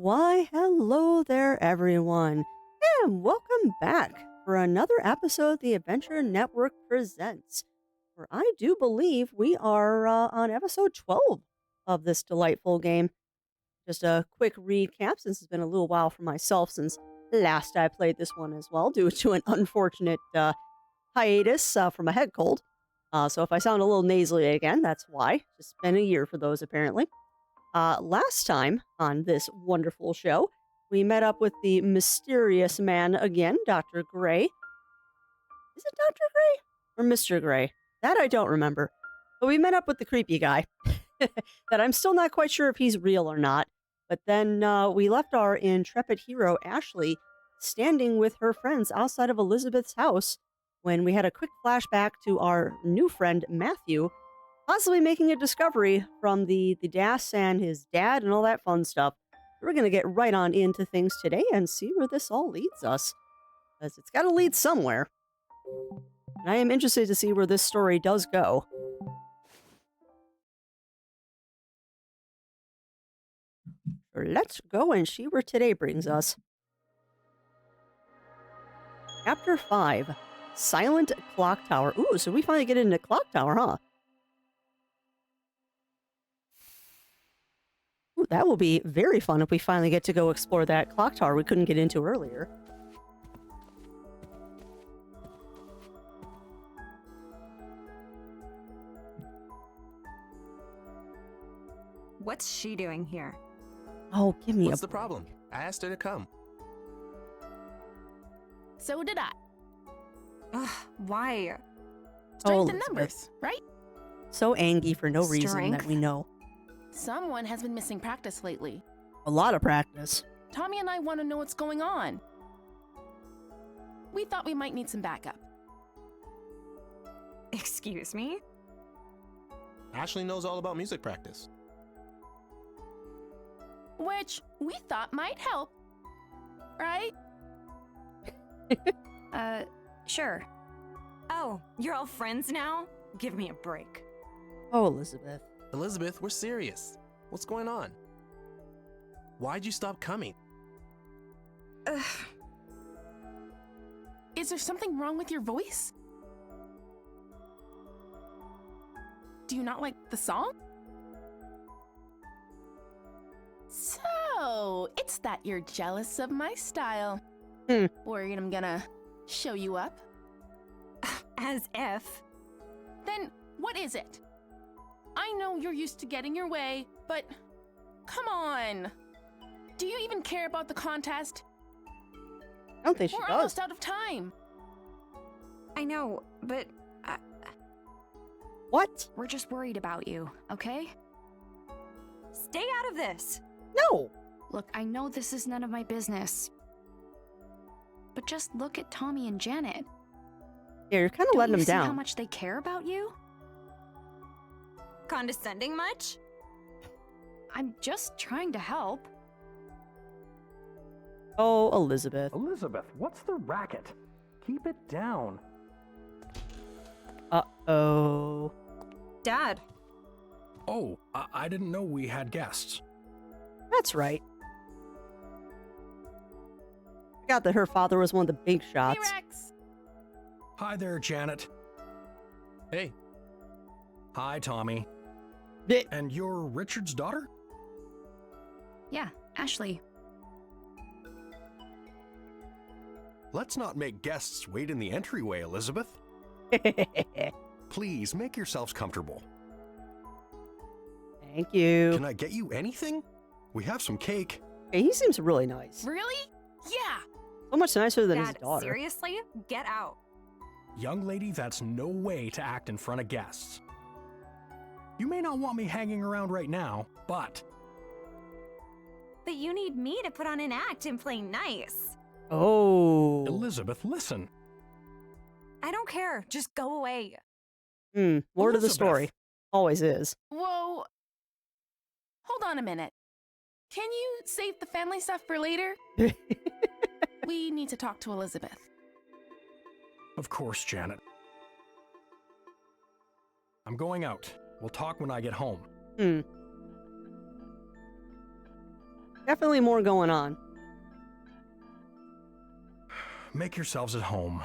Why, hello there, everyone, and welcome back for another episode of the Adventure Network Presents, where I do believe we are on episode 12 of this delightful game. Just a quick recap, since it's been a little while for myself since last I played this one as well, due to an unfortunate hiatus from a head cold. So if I sound a little nasally again, that's why. It's been a year for those, apparently. Last time on this wonderful show, we met up with the mysterious man again, Dr. Gray. Is it Dr. Gray or Mr. Gray? That I don't remember. But we met up with the creepy guy that I'm still not quite sure if he's real or not. But then we left our intrepid hero, Ashley, standing with her friends outside of Elizabeth's house when we had a quick flashback to our new friend, Matthew, possibly making a discovery from the DAS and his dad and all that fun stuff. We're going to get right on into things today and see where this all leads us, because it's got to lead somewhere. And I am interested to see where this story does go. So let's go and see where today brings us. Chapter 5, Silent Clock Tower. Ooh, so we finally get into Clock Tower, huh? Ooh, that will be very fun if we finally get to go explore that clock tower we couldn't get into earlier. What's she doing here? Oh, give me What's the problem? I asked her to come. So did I. Ugh, why? Strength in Elizabeth. numbers, right? So angry for no reason that Strength? we know. Someone has been missing practice lately. A lot of practice. Tommy and I want to know what's going on. We thought we might need some backup. Excuse me? Ashley knows all about music practice. Which we thought might help. Right? Sure. Oh, you're all friends now? Give me a break. Oh, Elizabeth. Elizabeth, we're serious. What's going on? Why'd you stop coming? Ugh. Is there something wrong with your voice? Do you not like the song? So, it's that you're jealous of my style. Worried I'm gonna show you up? As if. Then what is it? I know you're used to getting your way, but come on. Do you even care about the contest? I don't think she We're does. almost out of time. I know, but What? we're just worried about you, okay? Stay out of this. No. Look, I know this is none of my business. But just look at Tommy and Janet. Yeah, you're kind of Don't letting you them see down. how much they care about you? Condescending much? I'm just trying to help. Oh, Elizabeth. Elizabeth, what's the racket? Keep it down. Uh-oh. Dad. Oh, I didn't know we had guests. That's right. Forgot that her father was one of the big shots. Hey, Rex. Hi there, Janet. Hey, Hi, Tommy. Eh, And you're Richard's daughter? Yeah, Ashley. Let's not make guests wait in the entryway, Elizabeth. Please make yourselves comfortable. Thank you. Can I get you anything? We have some cake. Hey, he seems really nice. Really? Yeah. So much nicer than his Dad, daughter. seriously? Get out. Young lady, that's no way to act in front of guests. You may not want me hanging around right now, but But you need me to put on an act and play nice. Oh. Elizabeth, listen. I don't care. Just go away. More to the Elizabeth. story. Always is. Whoa. Hold on a minute. Can you save the family stuff for later? We need to talk to Elizabeth. Of course, Janet. I'm going out. We'll talk when I get home. Definitely more going on. Make yourselves at home.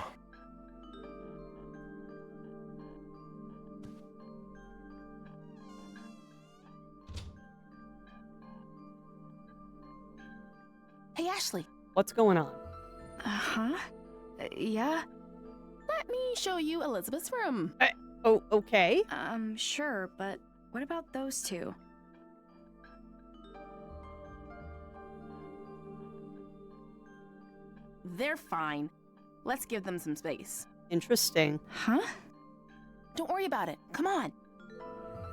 Hey, Ashley, What's going on? Huh? Yeah? let me show you Elizabeth's room. Oh, okay. Sure, but what about those two? They're fine. Let's give them some space. Interesting. Huh? Don't worry about it. Come on.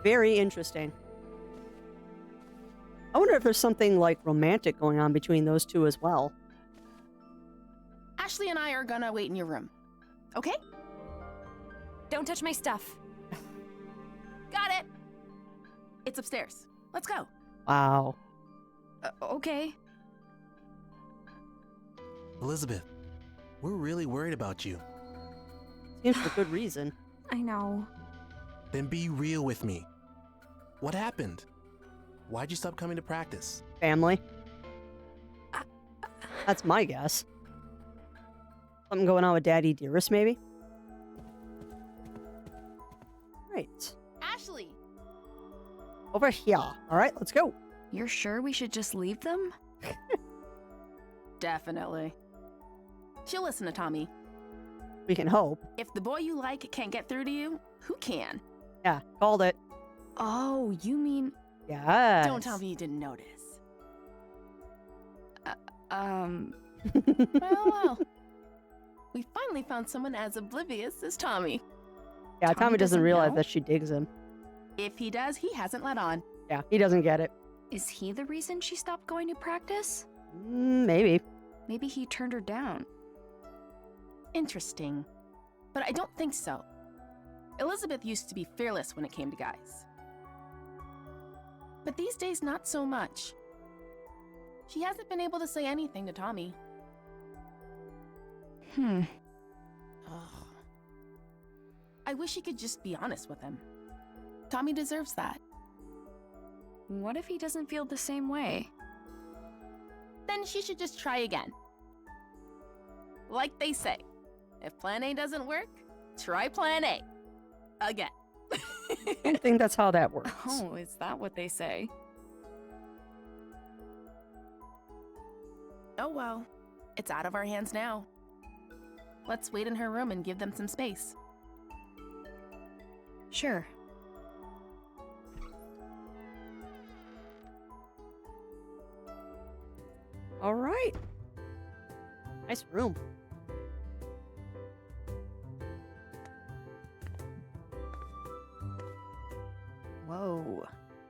Very interesting. I wonder if there's something like romantic going on between those two as well. Ashley and I are gonna wait in your room. Okay? Don't touch my stuff. Got it. It's upstairs. Let's go. Wow. Okay. Elizabeth, we're really worried about you. Seems for good reason. I know. Then be real with me. What happened? Why'd you stop coming to practice? Family. That's my guess. Something going on with Daddy Dearest, maybe? Right. Ashley! Over here. All right, let's go. You're sure we should just leave them? Definitely. She'll listen to Tommy. We can hope. If the boy you like can't get through to you, who can? Yeah, called it. Oh, you mean... Yes. Don't tell me you didn't notice. Well. We finally found someone as oblivious as Tommy. Yeah, Tommy Tommy doesn't doesn't realize know? that she digs him. If he does, he hasn't let on. Yeah, he doesn't get it. Is he the reason she stopped going to practice? Maybe. Maybe he turned her down. Interesting. But I don't think so. Elizabeth used to be fearless when it came to guys. But these days, not so much. She hasn't been able to say anything to Tommy. Hmm. Ugh. I wish he could just be honest with him. Tommy deserves that. What if he doesn't feel the same way? Then she should just try again. Like they say, if plan A doesn't work, try plan A. Again. I don't think that's how that works. Oh, is that what they say? Oh well, it's out of our hands now. Let's wait in her room and give them some space. Sure. All right. Nice room. Whoa.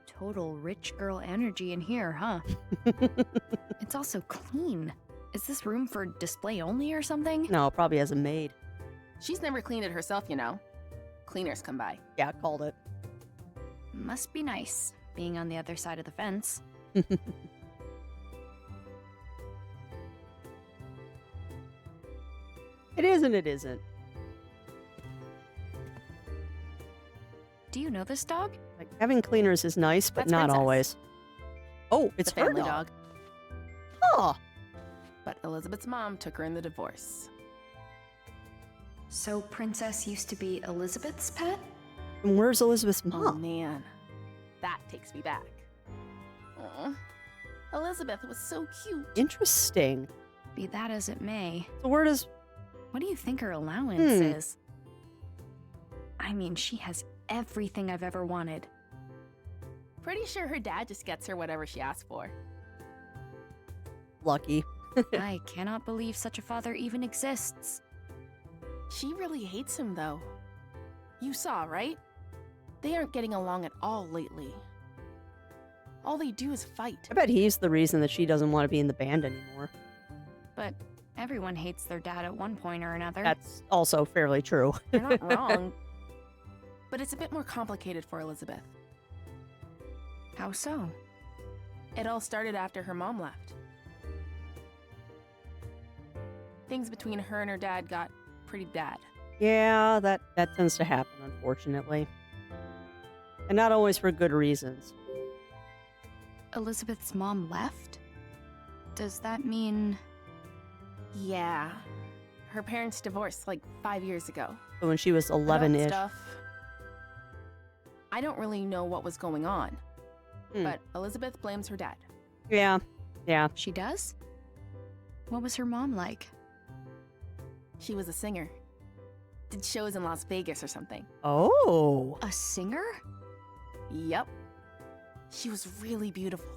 Total rich girl energy in here, huh? It's also clean. Is this room for display only or something? No, probably has a maid. She's never cleaned it herself, you know. Cleaners come by. Yeah, called it. Must be nice, being on the other side of the fence. It is and it isn't. Do you know this dog? Like having cleaners is nice, but That's not Princess. always. Oh, it's the her family dog. dog. Huh. But Elizabeth's mom took her in the divorce. So Princess used to be Elizabeth's pet? And where's Elizabeth's Oh mom? man, that takes me back. Aw. Elizabeth was so cute. Interesting. Be that as it may. So where does... What do you think her allowance is? I mean, she has everything I've ever wanted. Pretty sure her dad just gets her whatever she asks for. Lucky. I cannot believe such a father even exists. She really hates him though. You saw, right? They aren't getting along at all lately. All they do is fight. I bet he's the reason that she doesn't want to be in the band anymore. But everyone hates their dad at one point or another. That's also fairly true. You're not wrong. But it's a bit more complicated for Elizabeth. How so? It all started after her mom left. Things between her and her dad got pretty bad. Yeah, that tends to happen, unfortunately. And not always for good reasons. Elizabeth's mom left? Does that mean... Yeah. Her parents divorced like 5 years ago. So when she was Adult 11-ish. Stuff. I don't really know what was going on, Hmm. but Elizabeth blames her dad. Yeah. Yeah. She does? What was her mom like? She was a singer. Did shows in Las Vegas or something. Oh. A singer? Yep. She was really beautiful.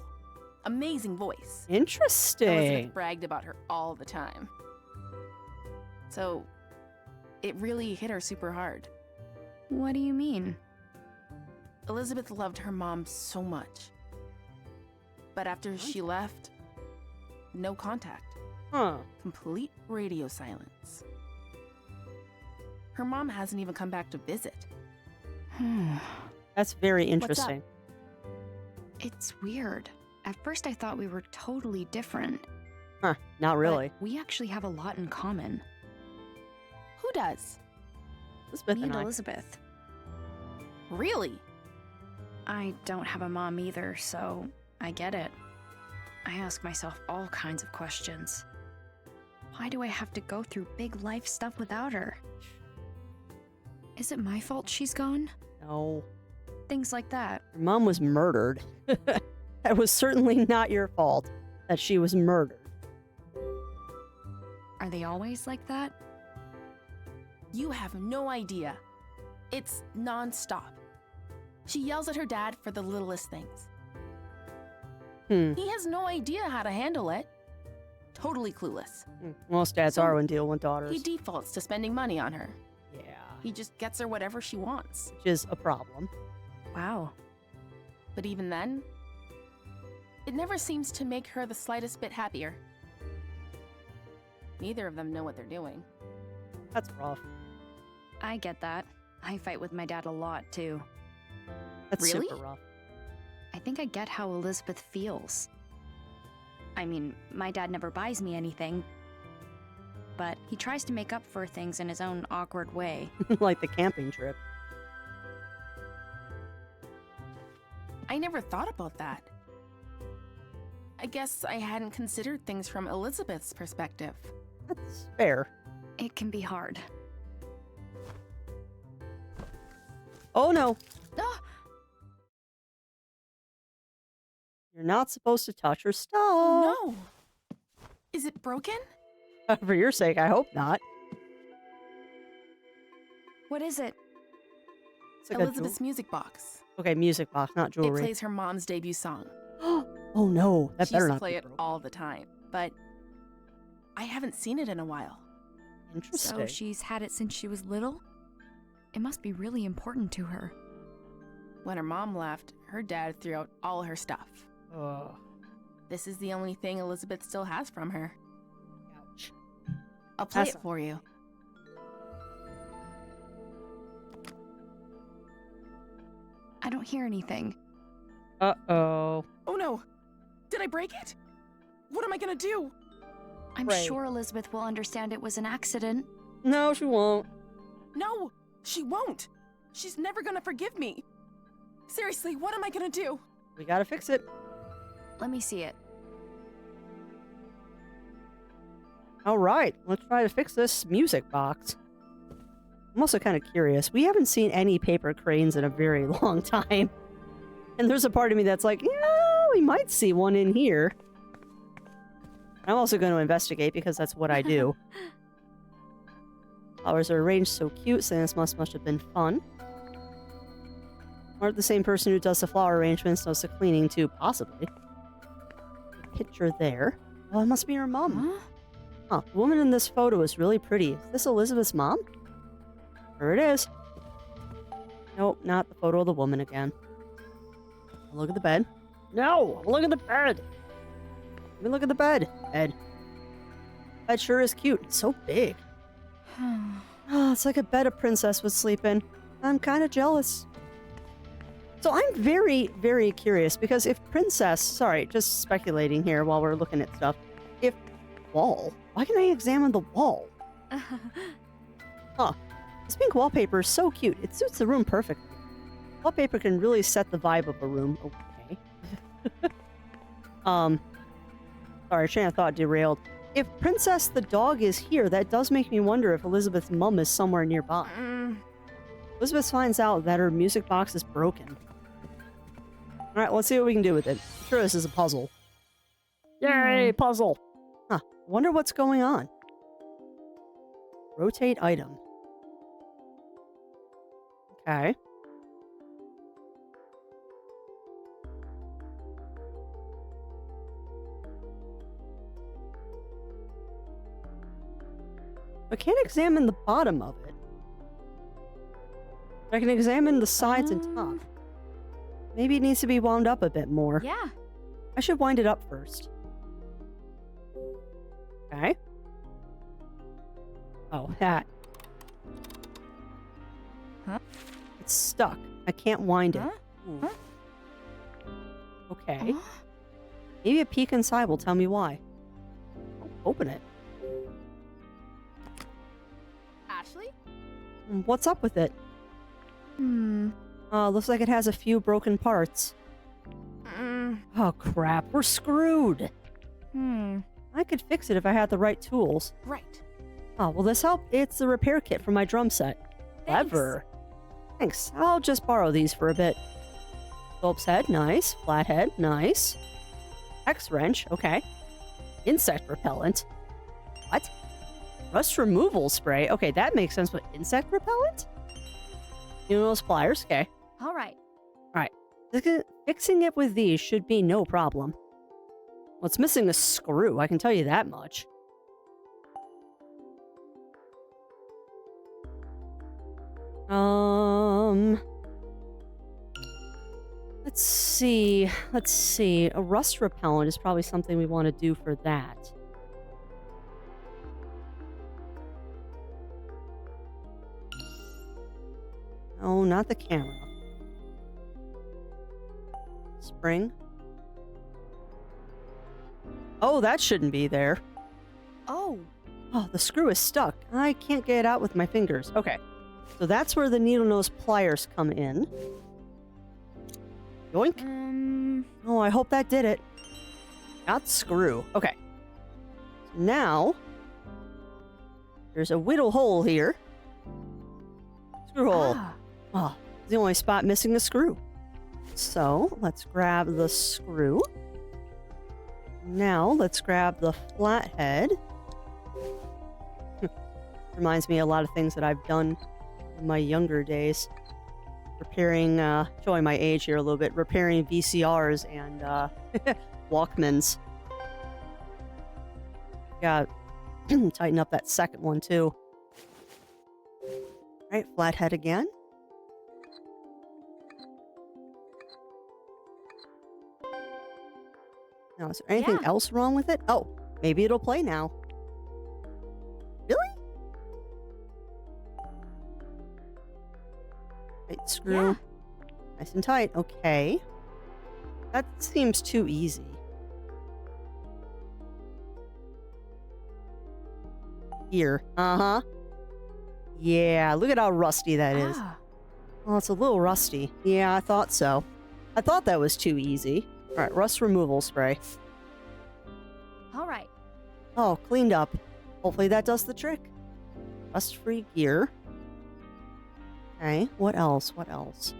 Amazing voice. Interesting. Elizabeth bragged about her all the time. So, it really hit her super hard. What do you mean? Elizabeth loved her mom so much. But after she left, no contact. Huh. Complete radio silence. Her mom hasn't even come back to visit. That's very up? interesting. It's weird. At first I thought we were totally different. Huh. Not really. We actually have a lot in common. Who does? Elizabeth Me and and I. Elizabeth. Really? I don't have a mom either, so I get it. I ask myself all kinds of questions. Why do I have to go through big life stuff without her? Is it my fault she's gone? No. Things like that. Your mom was murdered. That was certainly not your fault that she was murdered. Are they always like that? You have no idea. It's non-stop. She yells at her dad for the littlest things. He has no idea how to handle it. Totally clueless. Most dads So, are when dealing with daughters. He defaults to spending money on her. Yeah. He just gets her whatever she wants. Which is a problem. Wow. But even then, it never seems to make her the slightest bit happier. Neither of them know what they're doing. That's rough. I get that. I fight with my dad a lot, too. That's Really? super rough. I think I get how Elizabeth feels. I mean, my dad never buys me anything, but he tries to make up for things in his own awkward way. Like the camping trip. I never thought about that. I guess I hadn't considered things from Elizabeth's perspective. That's fair. It can be hard. Oh no. Ah, You're not supposed to touch her stuff. no! Is it broken? For your sake, I hope not. What is it? It's like a Elizabeth's music box. okay, music box, not It jewelry. plays her mom's debut song. Oh no, that She better used to not play be it broken. all the time, but I haven't seen it in a while. Interesting. So she's had it since she was little? It must be really important to her. When her mom left, her dad threw out all her stuff. Ugh. This is the only thing Elizabeth still has from her. Ouch. I'll play That's it for you. I don't hear anything. Uh-oh. Oh no! Did I break it? What am I gonna do? I'm Right. sure Elizabeth will understand it was an accident. No, she won't. No! She won't! She's never gonna forgive me! Seriously, what am I gonna do? We gotta fix it. Let me see it. All right, let's try to fix this music box. I'm also kind of curious. We haven't seen any paper cranes in a very long time. And there's a part of me that's like, yeah, we might see one in here. I'm also going to investigate because that's what I do. Flowers are arranged so cute, so this must have been fun. Or the same person who does the flower arrangements does the cleaning too, possibly. Picture there. Oh, it must be her mom. Huh? Huh, the woman in this photo is really pretty. Is this Elizabeth's mom? There it is. Nope, not the photo of the woman again. Look at the bed. No, look at the bed. Let me look at the bed. Bed. Bed sure is cute. It's so big. Oh, it's like a bed a princess would sleep in. I'm kind of jealous. So I'm very, very curious because if princess, sorry, just speculating here while we're looking at stuff. If wall, why can I examine the wall? Huh. This pink wallpaper is so cute. It suits the room perfectly. Wallpaper can really set the vibe of a room. Okay. Sorry, train of thought derailed. If Princess the dog is here, that does make me wonder if Elizabeth's mum is somewhere nearby. Elizabeth finds out that her music box is broken. Alright, let's see what we can do with it. I'm sure this is a puzzle. Yay, puzzle! Huh, wonder what's going on. Rotate item. Okay. I can't examine the bottom of it. I can examine the sides and top. Maybe it needs to be wound up a bit more. Yeah. I should wind it up first. Okay. Oh, that. Huh? It's stuck. I can't wind it. Huh? Ooh. Okay. Maybe a peek inside will tell me why. Oh, open it. Ashley? What's up with it? Looks like it has a few broken parts. Oh, crap. We're screwed. I could fix it if I had the right tools. Right. Oh, will this help? It's a repair kit for my drum set. Clever. Thanks. I'll just borrow these for a bit. Phillips head, nice. Flathead, nice. Hex wrench, okay. Insect repellent. What? Rust removal spray. Okay, that makes sense, but insect repellent? You know those pliers? Okay. All right. Fixing it with these should be no problem. Well, it's missing a screw, I can tell you that much. Let's see. A rust repellent is probably something we want to do for that. No, not the camera. Spring. Oh, that shouldn't be there. Oh. Oh, the screw is stuck. I can't get it out with my fingers. Okay. So that's where the needle nose pliers come in. Yoink. Oh, I hope that did it. Got the screw. Okay. So now, there's a whittle hole here. Screw hole. Oh, it's the only spot missing a screw. So, let's grab the screw. Now, let's grab the flathead. Reminds me of a lot of things that I've done in my younger days. Repairing, showing my age here a little bit, repairing VCRs and Walkmans. Got tighten up that second one too. Alright, flathead again. Now, is there anything else wrong with it? Oh, maybe it'll play now. Really? Right, screw. Nice and tight. Okay. That seems too easy. Here. Uh-huh. Yeah, look at how rusty that is. Oh, it's a little rusty. Yeah, I thought so. I thought that was too easy. All right, rust removal spray. All right. Oh, cleaned up. Hopefully that does the trick. Rust-free gear. Okay, what else? What else?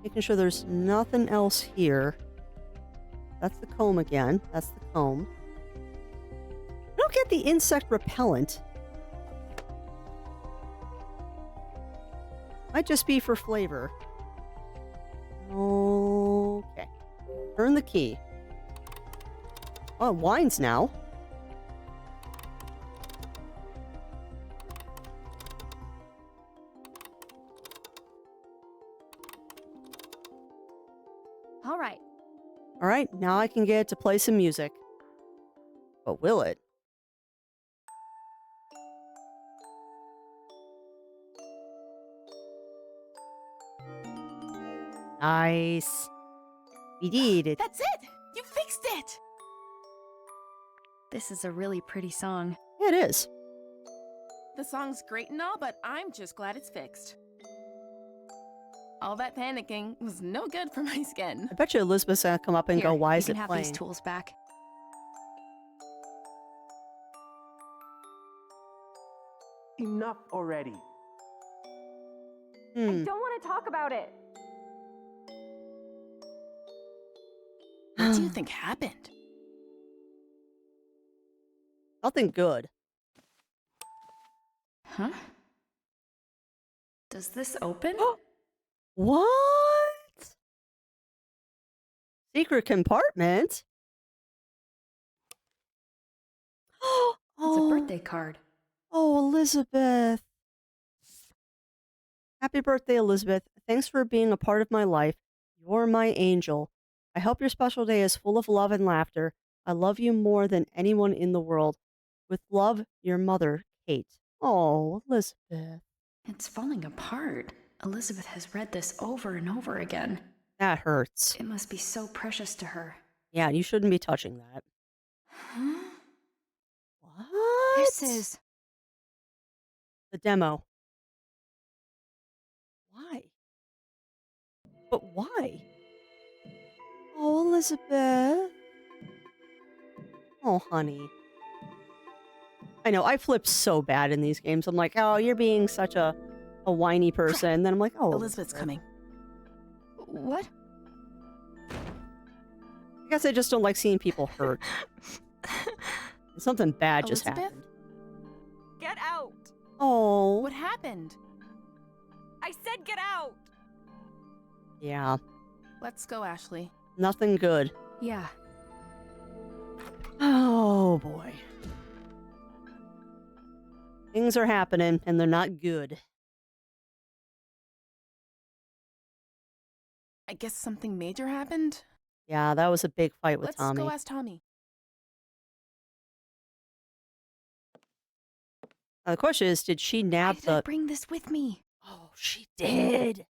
Making sure there's nothing else here. That's the comb again. That's the comb. I don't get the insect repellent. Might just be for flavor. Okay. Turn the key. Oh, it winds now. All right. All right, now I can get it to play some music. But will it? Nice. We did it. That's it! You fixed it! This is a really pretty song. Yeah, it is. The song's great and all, but I'm just glad it's fixed. All that panicking was no good for my skin. I bet you Elizabeth's gonna come up and Here, go, why you is can it have playing? these tools back. Enough already. Hmm. I don't want to talk about it. What do you think happened? Nothing good. Huh? Does this open? What? Secret compartment? It's a Oh, birthday card. oh, Elizabeth. Happy birthday, Elizabeth. Thanks for being a part of my life. You're my angel. I hope your special day is full of love and laughter. I love you more than anyone in the world. With love, your mother, Kate. Oh, Elizabeth. It's falling apart. Elizabeth has read this over and over again. That hurts. It must be so precious to her. Yeah, you shouldn't be touching that. Huh? What? This is... the demo. Why? But why? Oh, Elizabeth. Oh, honey. I know, I flip so bad in these games. I'm like, oh, you're being such a whiny person. And then I'm like, oh, Elizabeth's coming. What? I guess I just don't like seeing people hurt. Something bad just Elizabeth? happened. Get out. Oh. What happened? I said get out. Yeah, Let's go, Ashley. nothing good. Yeah. Oh, boy. Things are happening, and they're not good. I guess something major happened? Yeah, that was a big fight with Let's Tommy. go ask Tommy. The question is, did she Why nab did I the... bring this with me? Oh, she did.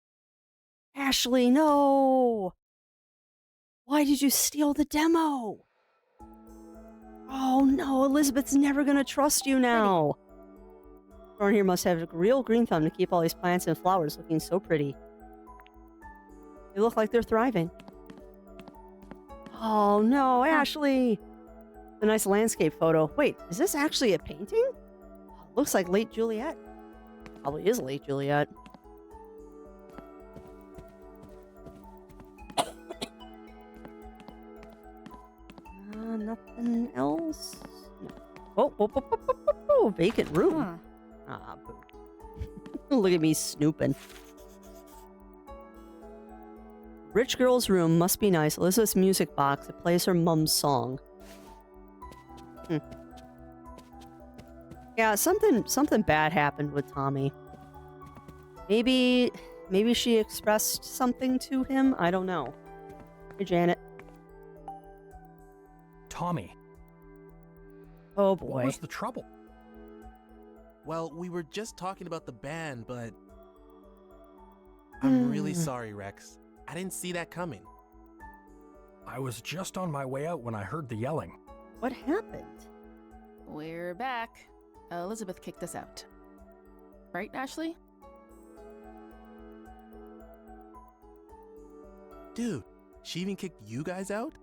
Ashley, no. Why did you steal the demo? Oh, no. Elizabeth's never going to trust you now. Someone here must have a real green thumb to keep all these plants and flowers looking so pretty. They look like they're thriving. Oh, no, Ashley. A nice landscape photo. Wait, is this actually a painting? Looks like late Juliet. Probably is late Juliet. Nothing else? No. Oh, vacant room. Huh. Ah, boo. Look at me snooping. Rich girl's room must be nice. Elizabeth's music box. It plays her mom's song. Yeah, something bad happened with Tommy. Maybe she expressed something to him. I don't know. Hey, Janet. Tommy, Oh what boy. was the trouble? Well, we were just talking about the band, but I'm really Hmm. sorry, Rex. I didn't see that coming. I was just on my way out when I heard the yelling. What happened? We're back. Elizabeth kicked us out. Right, Ashley? Dude, she even kicked you guys out?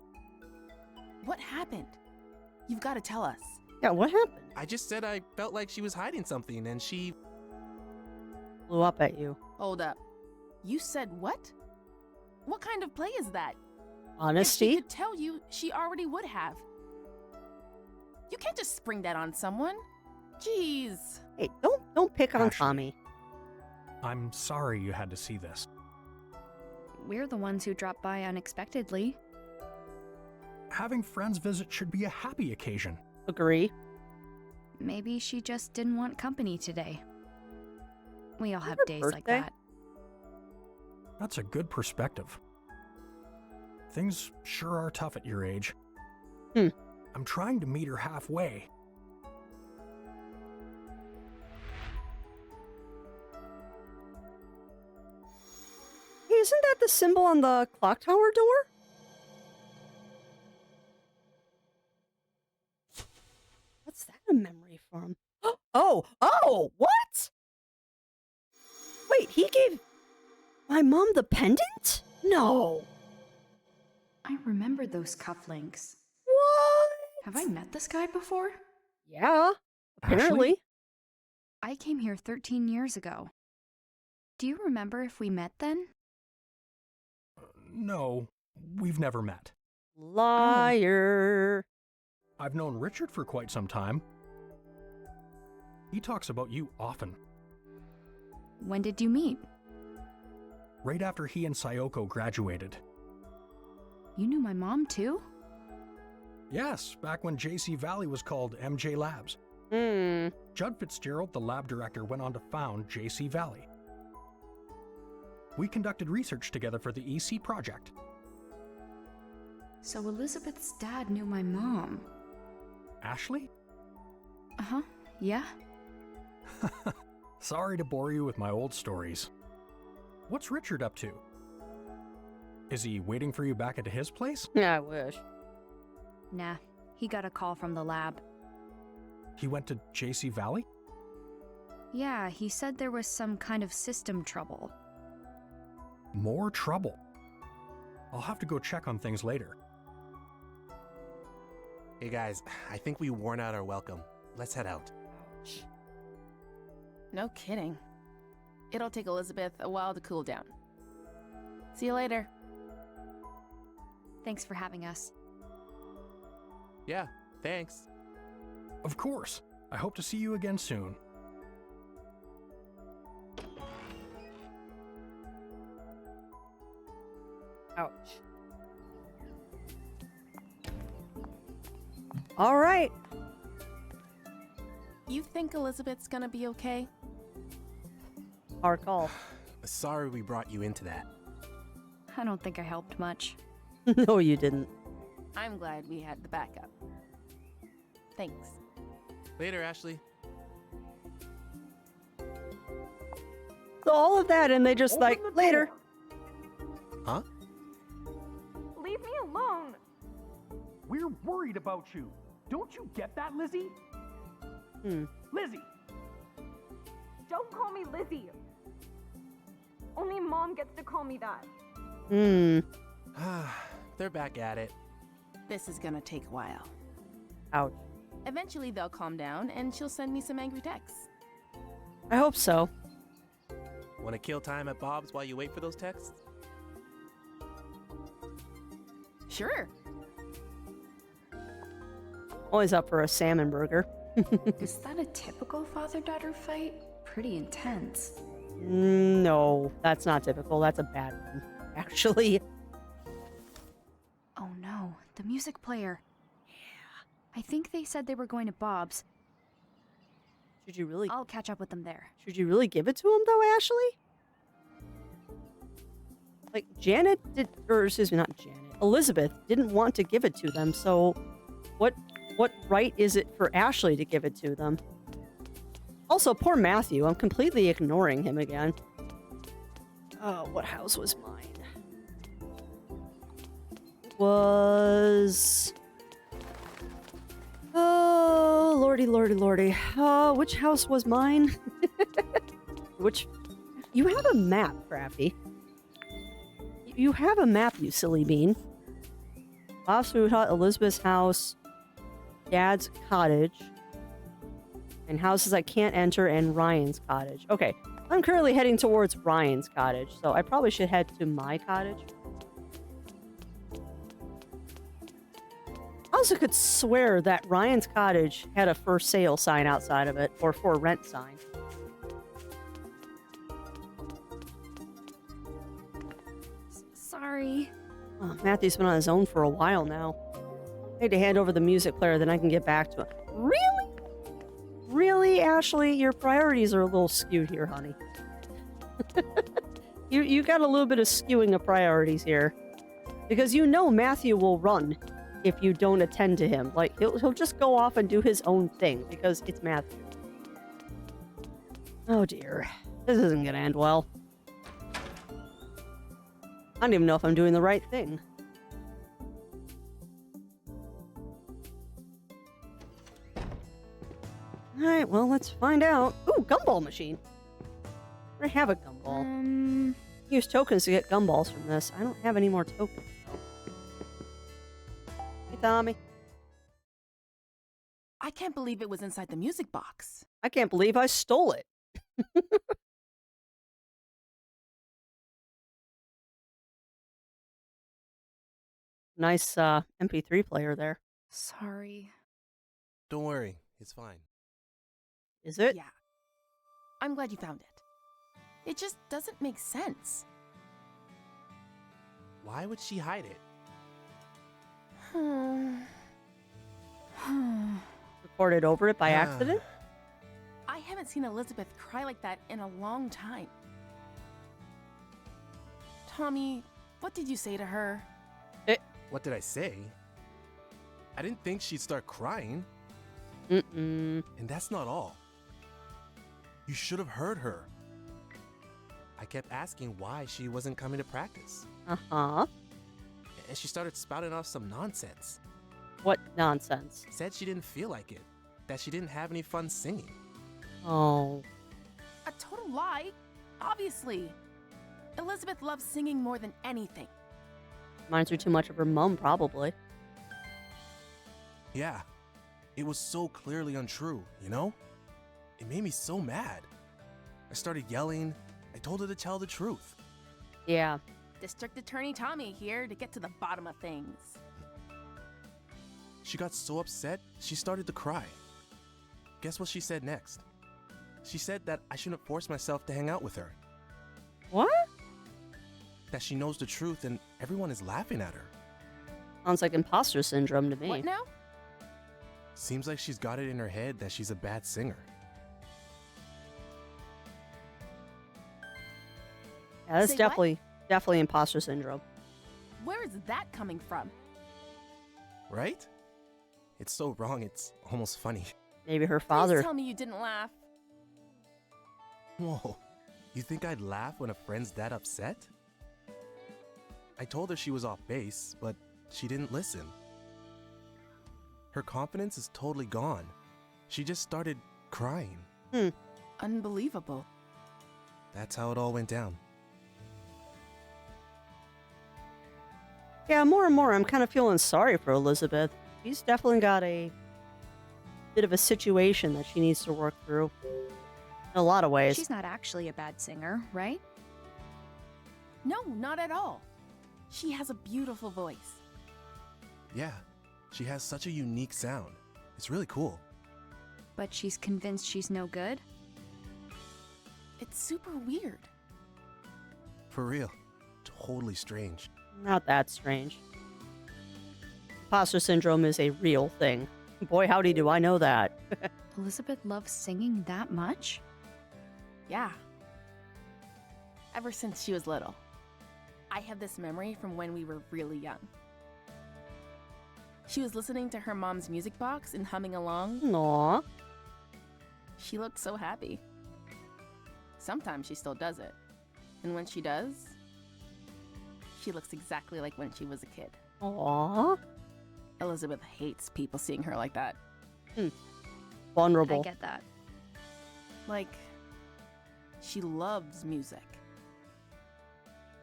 What happened? You've got to tell us. Yeah, what happened? I just said I felt like she was hiding something, and she... Blew up at you. Hold up. You said what? What kind of play is that? If she Honesty? could tell you, she already would have. You can't just spring that on someone. Jeez. Hey, don't pick on Ashley. Tommy. I'm sorry you had to see this. We're the ones who dropped by unexpectedly. Having friends visit should be a happy occasion. Agree. Maybe she just didn't want company today. We all have her days like birthday? that. That's a good perspective. Things sure are tough at your age. Hmm. I'm trying to meet her halfway. Hey, isn't that the symbol on the clock tower door? What's that a memory from? Oh, what? Wait, he gave... My mom the pendant? No. I remember those cufflinks. What? Have I met this guy before? Yeah, apparently. Ashley? I came here 13 years ago. Do you remember if we met then? No, we've never met. Liar. I've known Richard for quite some time. He talks about you often. When did you meet? Right after he and Sayoko graduated. You knew my mom too? Yes, back when JC Valley was called MJ Labs. Judd Fitzgerald, the lab director, went on to found JC Valley. We conducted research together for the EC project. So Elizabeth's dad knew my mom. Ashley? Uh-huh, yeah. Sorry to bore you with my old stories. What's Richard up to? Is he waiting for you back at his place? Yeah, I wish. Nah, he got a call from the lab. He went to JC Valley? Yeah, he said there was some kind of system trouble. More trouble. I'll have to go check on things later. Hey guys, I think we worn out our welcome. Let's head out. No kidding. It'll take Elizabeth a while to cool down. See you later. Thanks for having us. Yeah, thanks. Of course. I hope to see you again soon. Ouch. All right. You think Elizabeth's gonna be okay? Our call. Sorry we brought you into that. I don't think I helped much. No, you didn't. I'm glad we had the backup. Thanks. Later, Ashley. So all of that, and they just like, later. Huh? Leave me alone. We're worried about you. Don't you get that, Lizzie? Lizzie! Don't call me Lizzie. Only Mom gets to call me that. They're back at it. This is gonna take a while. Ouch. Eventually they'll calm down and she'll send me some angry texts. I hope so. Want to kill time at Bob's while you wait for those texts? Sure. Always up for a salmon burger. Is that a typical father-daughter fight? Pretty intense. No, that's not typical. That's a bad one, actually. Oh no, the music player. Yeah. I think they said they were going to Bob's. Should you really? I'll catch up with them there. Should you really give it to him though, Ashley? Like Janet did, or excuse me, not Janet. Elizabeth didn't want to give it to them, so what right is it for Ashley to give it to them? Also, poor Matthew. I'm completely ignoring him again. Oh, what house was mine? Was... Oh, lordy, lordy, lordy. Which house was mine? Which... You have a map, Crafty. You have a map, you silly bean. Bob's Food Hut, Elizabeth's house, Dad's cottage, and houses I can't enter, and Ryan's cottage. Okay, I'm currently heading towards Ryan's cottage, so I probably should head to my cottage. I also could swear that Ryan's cottage had a for sale sign outside of it, or for rent sign. Sorry. Oh, Matthew's been on his own for a while now. I need to hand over the music player, then I can get back to him. Really? Really, Ashley? Your priorities are a little skewed here, honey. You got a little bit of skewing of priorities here. Because you know Matthew will run if you don't attend to him. Like, he'll just go off and do his own thing, because it's Matthew. Oh dear. This isn't gonna end well. I don't even know if I'm doing the right thing. Alright, well, let's find out. Ooh, gumball machine. I have a gumball. Use tokens to get gumballs from this. I don't have any more tokens. Hey, Tommy. I can't believe it was inside the music box. I can't believe I stole it. Nice MP3 player there. Sorry. Don't worry, it's fine. Is it? Yeah. I'm glad you found it. It just doesn't make sense. Why would she hide it? Recorded over it by accident? I haven't seen Elizabeth cry like that in a long time. Tommy, what did you say to her? What did I say? I didn't think she'd start crying. Mm-mm. And that's not all. You should have heard her. I kept asking why she wasn't coming to practice. Uh-huh. And she started spouting off some nonsense. What nonsense? Said she didn't feel like it. That she didn't have any fun singing. Oh. A total lie? Obviously. Elizabeth loves singing more than anything. Reminds her too much of her mom, probably. Yeah. It was so clearly untrue, you know? It made me so mad. I started yelling. I told her to tell the truth. Yeah. District Attorney Tommy here to get to the bottom of things. She got so upset, she started to cry. Guess what she said next? She said that I shouldn't force myself to hang out with her. What? That she knows the truth and everyone is laughing at her. Sounds like imposter syndrome to me. What now? Seems like she's got it in her head that she's a bad singer. Yeah, that's Say what? definitely imposter syndrome. Where is that coming from? Right? It's so wrong, it's almost funny. Maybe her Please father. tell me you didn't laugh. Whoa, you think I'd laugh when a friend's that upset? I told her she was off base, but she didn't listen. Her confidence is totally gone. She just started crying. Unbelievable. That's how it all went down. Yeah, more and more I'm kind of feeling sorry for Elizabeth. She's definitely got a bit of a situation that she needs to work through. In a lot of ways. She's not actually a bad singer, right? No, not at all. She has a beautiful voice. Yeah, she has such a unique sound. It's really cool. But she's convinced she's no good? It's super weird. For real. Totally strange. Not that strange. Imposter syndrome is a real thing. Boy, howdy do I know that. Elizabeth loves singing that much? Yeah. Ever since she was little. I have this memory from when we were really young. She was listening to her mom's music box and humming along. Aw. She looked so happy. Sometimes she still does it. And when she does, she looks exactly like when she was a kid. Aw. Elizabeth hates people seeing her like that. Vulnerable. I get that. Like, she loves music.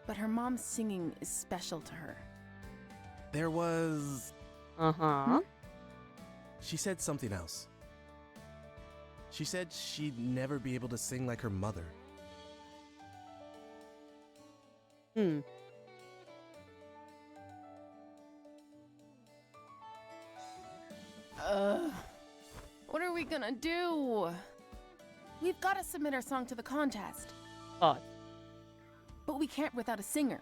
But her mom's singing is special to her. There was... Uh-huh. She said something else. She said she'd never be able to sing like her mother. What are we gonna do? We've gotta submit our song to the contest. But But we can't without a singer.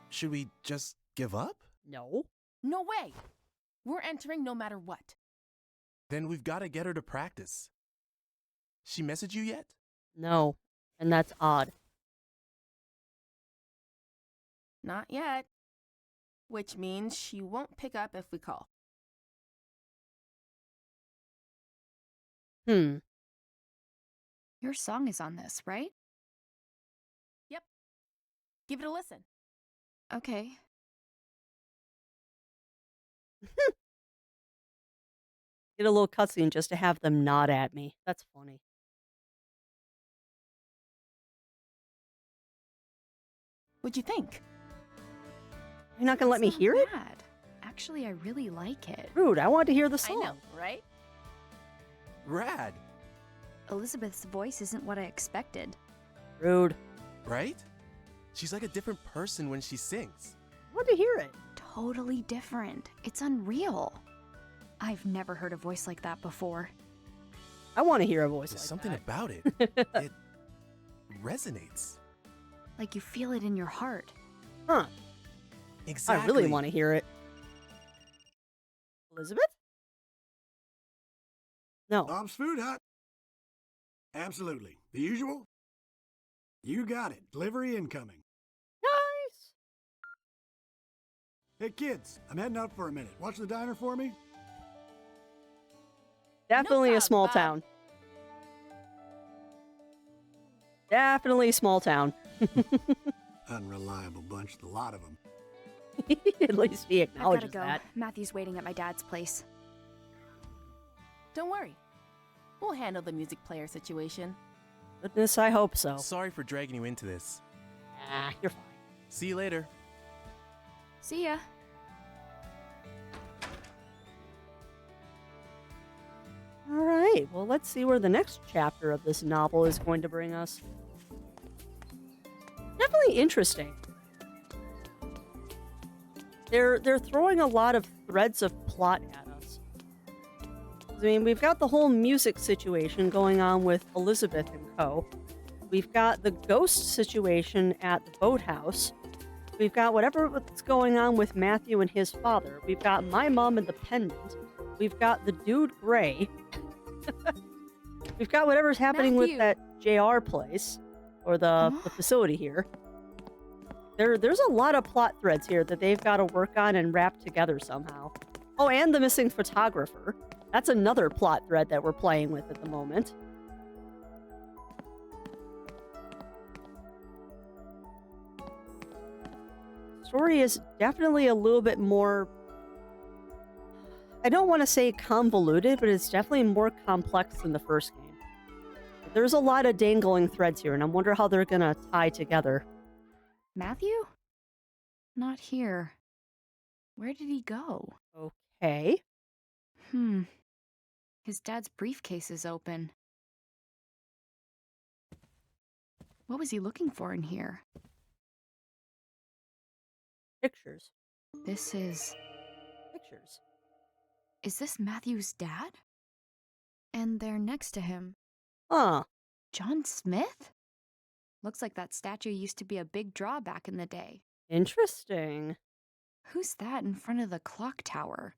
Should we just give up? no. No way! We're entering no matter what. Then we've got to get her to practice. She messaged you yet? No. And that's odd. Not yet. Which means she won't pick up if we call. Hmm. Your song is on this, right? Yep. Give it a listen. Okay. Get a little cutscene just to have them nod at me. That's funny. What'd you think? You're not going to let me It's not hear it? bad. Actually, I really like it. Rude, I wanted to hear the I song. know, right? Rad, Elizabeth's voice isn't what I expected. Rude. right? She's like a different person when she sings. I wanted to hear it. Totally different. It's unreal. I've never heard a voice like that before. I want to hear a voice There's like something that. about it. It resonates. Like you feel it in your heart. Huh. Exactly. I really want to hear it. Elizabeth? No. Bob's Food Hut. Absolutely. The usual? You got it. Delivery incoming. Nice. Hey, kids, I'm heading out for a minute. Watch the diner for me. Definitely a problem, small Bob. town. Definitely a small town. Unreliable bunch, a lot of them. At least he I've gotta acknowledges go. that. Matthew's waiting at my dad's place. Don't worry. We'll handle the music player situation. Goodness, I hope so. Sorry for dragging you into this. Ah, you're fine. See you later. See ya. All right, well, let's see where the next chapter of this novel is going to bring us. Definitely interesting. They're throwing a lot of threads of plot at us. I mean, we've got the whole music situation going on with Elizabeth and co. We've got the ghost situation at the boathouse. We've got what's going on with Matthew and his father. We've got my mom and the pendant. We've got the dude Gray. We've got whatever's happening with Matthew. that JR place or the facility here. There's a lot of plot threads here that they've got to work on and wrap together somehow. Oh, and the missing photographer. That's another plot thread that we're playing with at the moment. Story is definitely a little bit more, I don't want to say convoluted, but it's definitely more complex than the first game. There's a lot of dangling threads here, and I wonder how they're going to tie together. Matthew? Not here. Where did he go? Okay. His dad's briefcase is open. What was he looking for in here? Pictures. This is... Pictures. Is this Matthew's dad? And there next to him, Huh. John Smith? Looks like that statue used to be a big draw back in the day. Interesting. Who's that in front of the clock tower?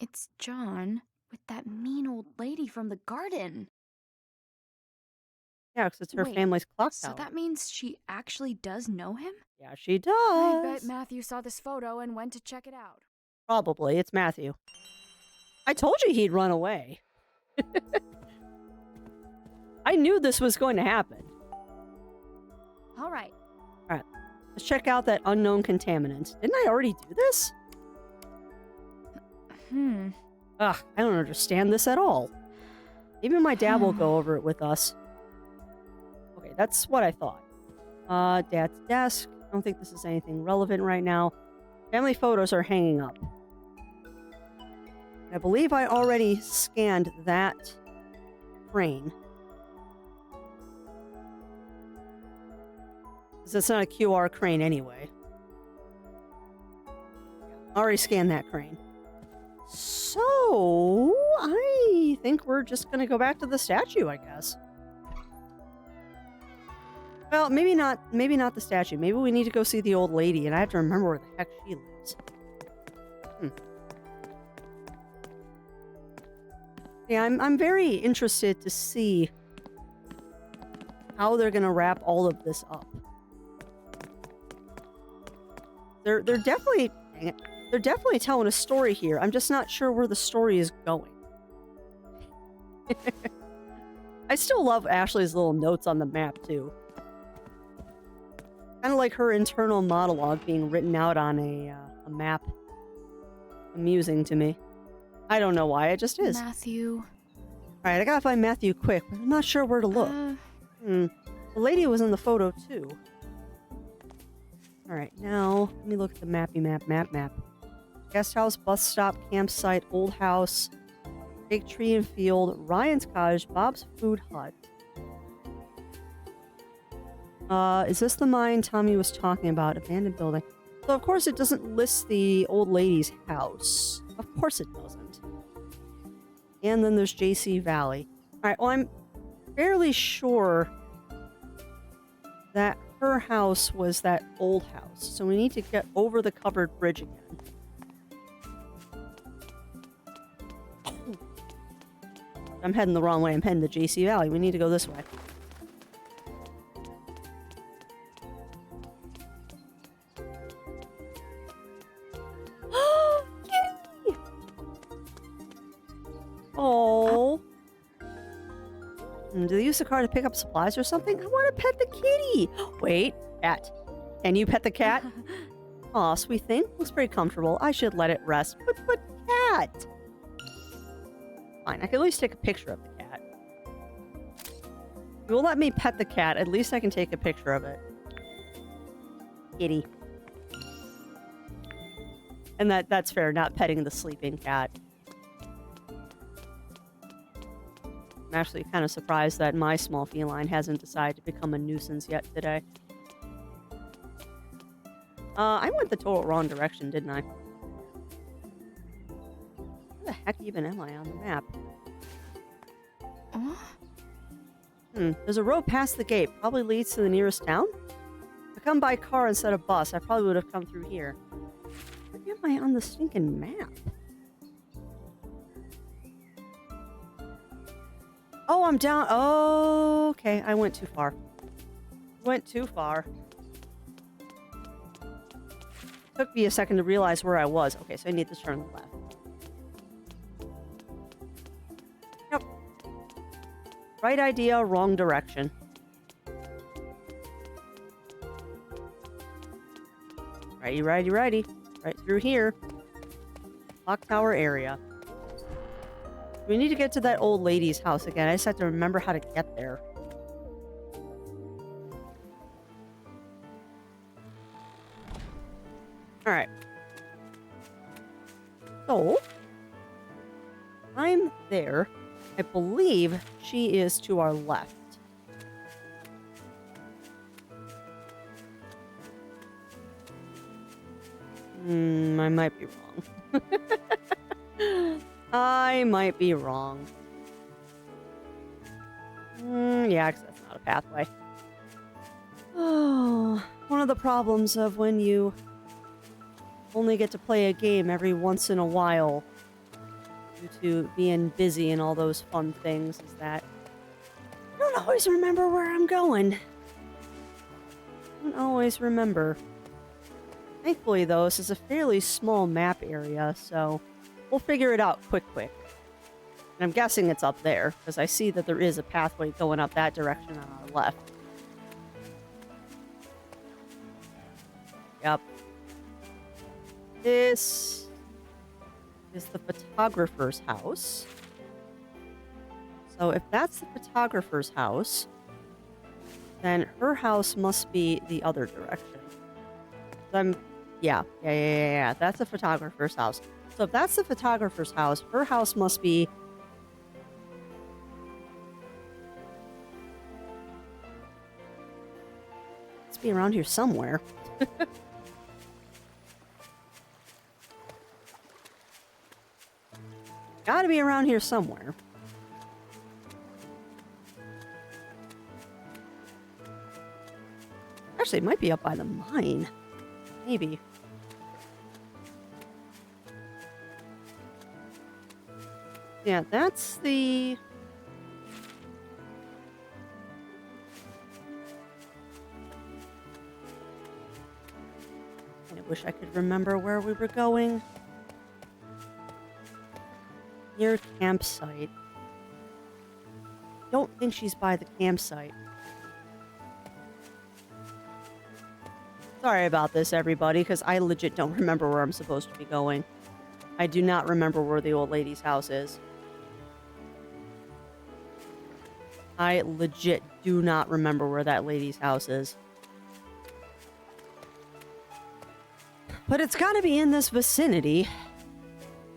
It's John with that mean old lady from the garden. Yeah, because it's her Wait, family's clock So tower. that means she actually does know him? Yeah, she does. I bet Matthew saw this photo and went to check it out. Probably. It's Matthew. I told you he'd run away. I knew this was going to happen. All right. Let's check out that unknown contaminant. Didn't I already do this? Ugh, I don't understand this at all. Maybe my dad will go over it with us. Okay, that's what I thought. Dad's desk. I don't think this is anything relevant right now. Family photos are hanging up. I believe I already scanned that crane. Because it's not a QR crane anyway. I already scanned that crane. So, I think we're just going to go back to the statue, I guess. Well, maybe not the statue. Maybe we need to go see the old lady, and I have to remember where the heck she lives. Yeah, I'm very interested to see how they're going to wrap all of this up. They're definitely, dang it, they're definitely telling a story here. I'm just not sure where the story is going. I still love Ashley's little notes on the map too. Kind of like her internal monologue being written out on a map. Amusing to me. I don't know why, it just is. Matthew. Alright, I gotta find Matthew quick, but I'm not sure where to look. The lady was in the photo, too. Alright, now, let me look at the map. Guest house, bus stop, campsite, old house, big tree and field, Ryan's cottage, Bob's food hut. Is this the mine Tommy was talking about? Abandoned building. So, of course, it doesn't list the old lady's house. Of course it doesn't. And then there's JC Valley. Alright, well, I'm fairly sure that her house was that old house. So we need to get over the covered bridge again. I'm heading the wrong way. I'm heading to JC Valley. We need to go this way. Kitty! Oh. Do they use the car to pick up supplies or something? I want to pet the kitty. Wait, cat. Can you pet the cat? Aw, sweet thing. Looks pretty comfortable. I should let it rest. But cat. Fine, I can at least take a picture of the cat. If you will let me pet the cat, at least I can take a picture of it. Kitty. And that's fair, not petting the sleeping cat. I'm actually kind of surprised that my small feline hasn't decided to become a nuisance yet today. I went the total wrong direction, didn't I? Where the heck even am I on the map? There's a road past the gate. Probably leads to the nearest town? If I come by car instead of bus, I probably would have come through here. Where am I on the stinking map? Oh, I'm down. Oh, okay. I went too far. Went too far. Took me a second to realize where I was. Okay, so I need to turn left. Yep. Right idea, wrong direction. Righty, righty, righty. Right through here. Clock tower area. We need to get to that old lady's house again. I just have to remember how to get there. Alright. So, I'm there. I believe she is to our left. I might be wrong. I might be wrong. Yeah, because that's not a pathway. Oh, one of the problems of when you only get to play a game every once in a while due to being busy and all those fun things is that I don't always remember where I'm going. I don't always remember. Thankfully, though, this is a fairly small map area, so we'll figure it out quick. And I'm guessing it's up there, because I see that there is a pathway going up that direction on our left. Yep. This is the photographer's house. So if that's the photographer's house, then her house must be the other direction. Yeah. That's the photographer's house. So if that's the photographer's house, her house must be... Must be around here somewhere. Gotta be around here somewhere. Actually, it might be up by the mine. Maybe. Yeah, that's the... I wish I could remember where we were going. Near campsite. Don't think she's by the campsite. Sorry about this, everybody, because I legit don't remember where I'm supposed to be going. I do not remember where the old lady's house is. I legit do not remember where that lady's house is. But it's gotta be in this vicinity.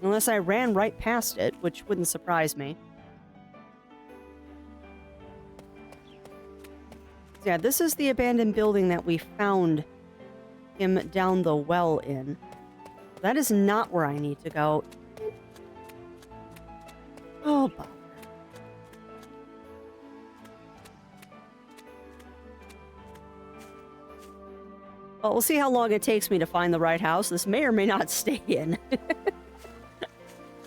Unless I ran right past it, which wouldn't surprise me. Yeah, this is the abandoned building that we found him down the well in. That is not where I need to go. Oh, bother. Well, we'll see how long it takes me to find the right house. This may or may not stay in.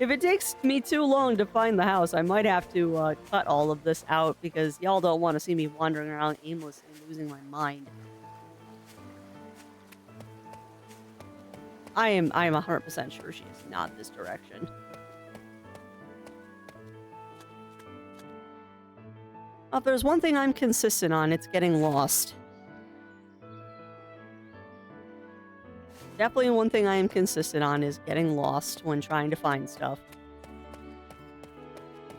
If it takes me too long to find the house, I might have to cut all of this out because y'all don't want to see me wandering around aimlessly losing my mind. I am 100% sure she is not this direction. Well, if there's one thing I'm consistent on, it's getting lost. Definitely one thing I am consistent on is getting lost when trying to find stuff.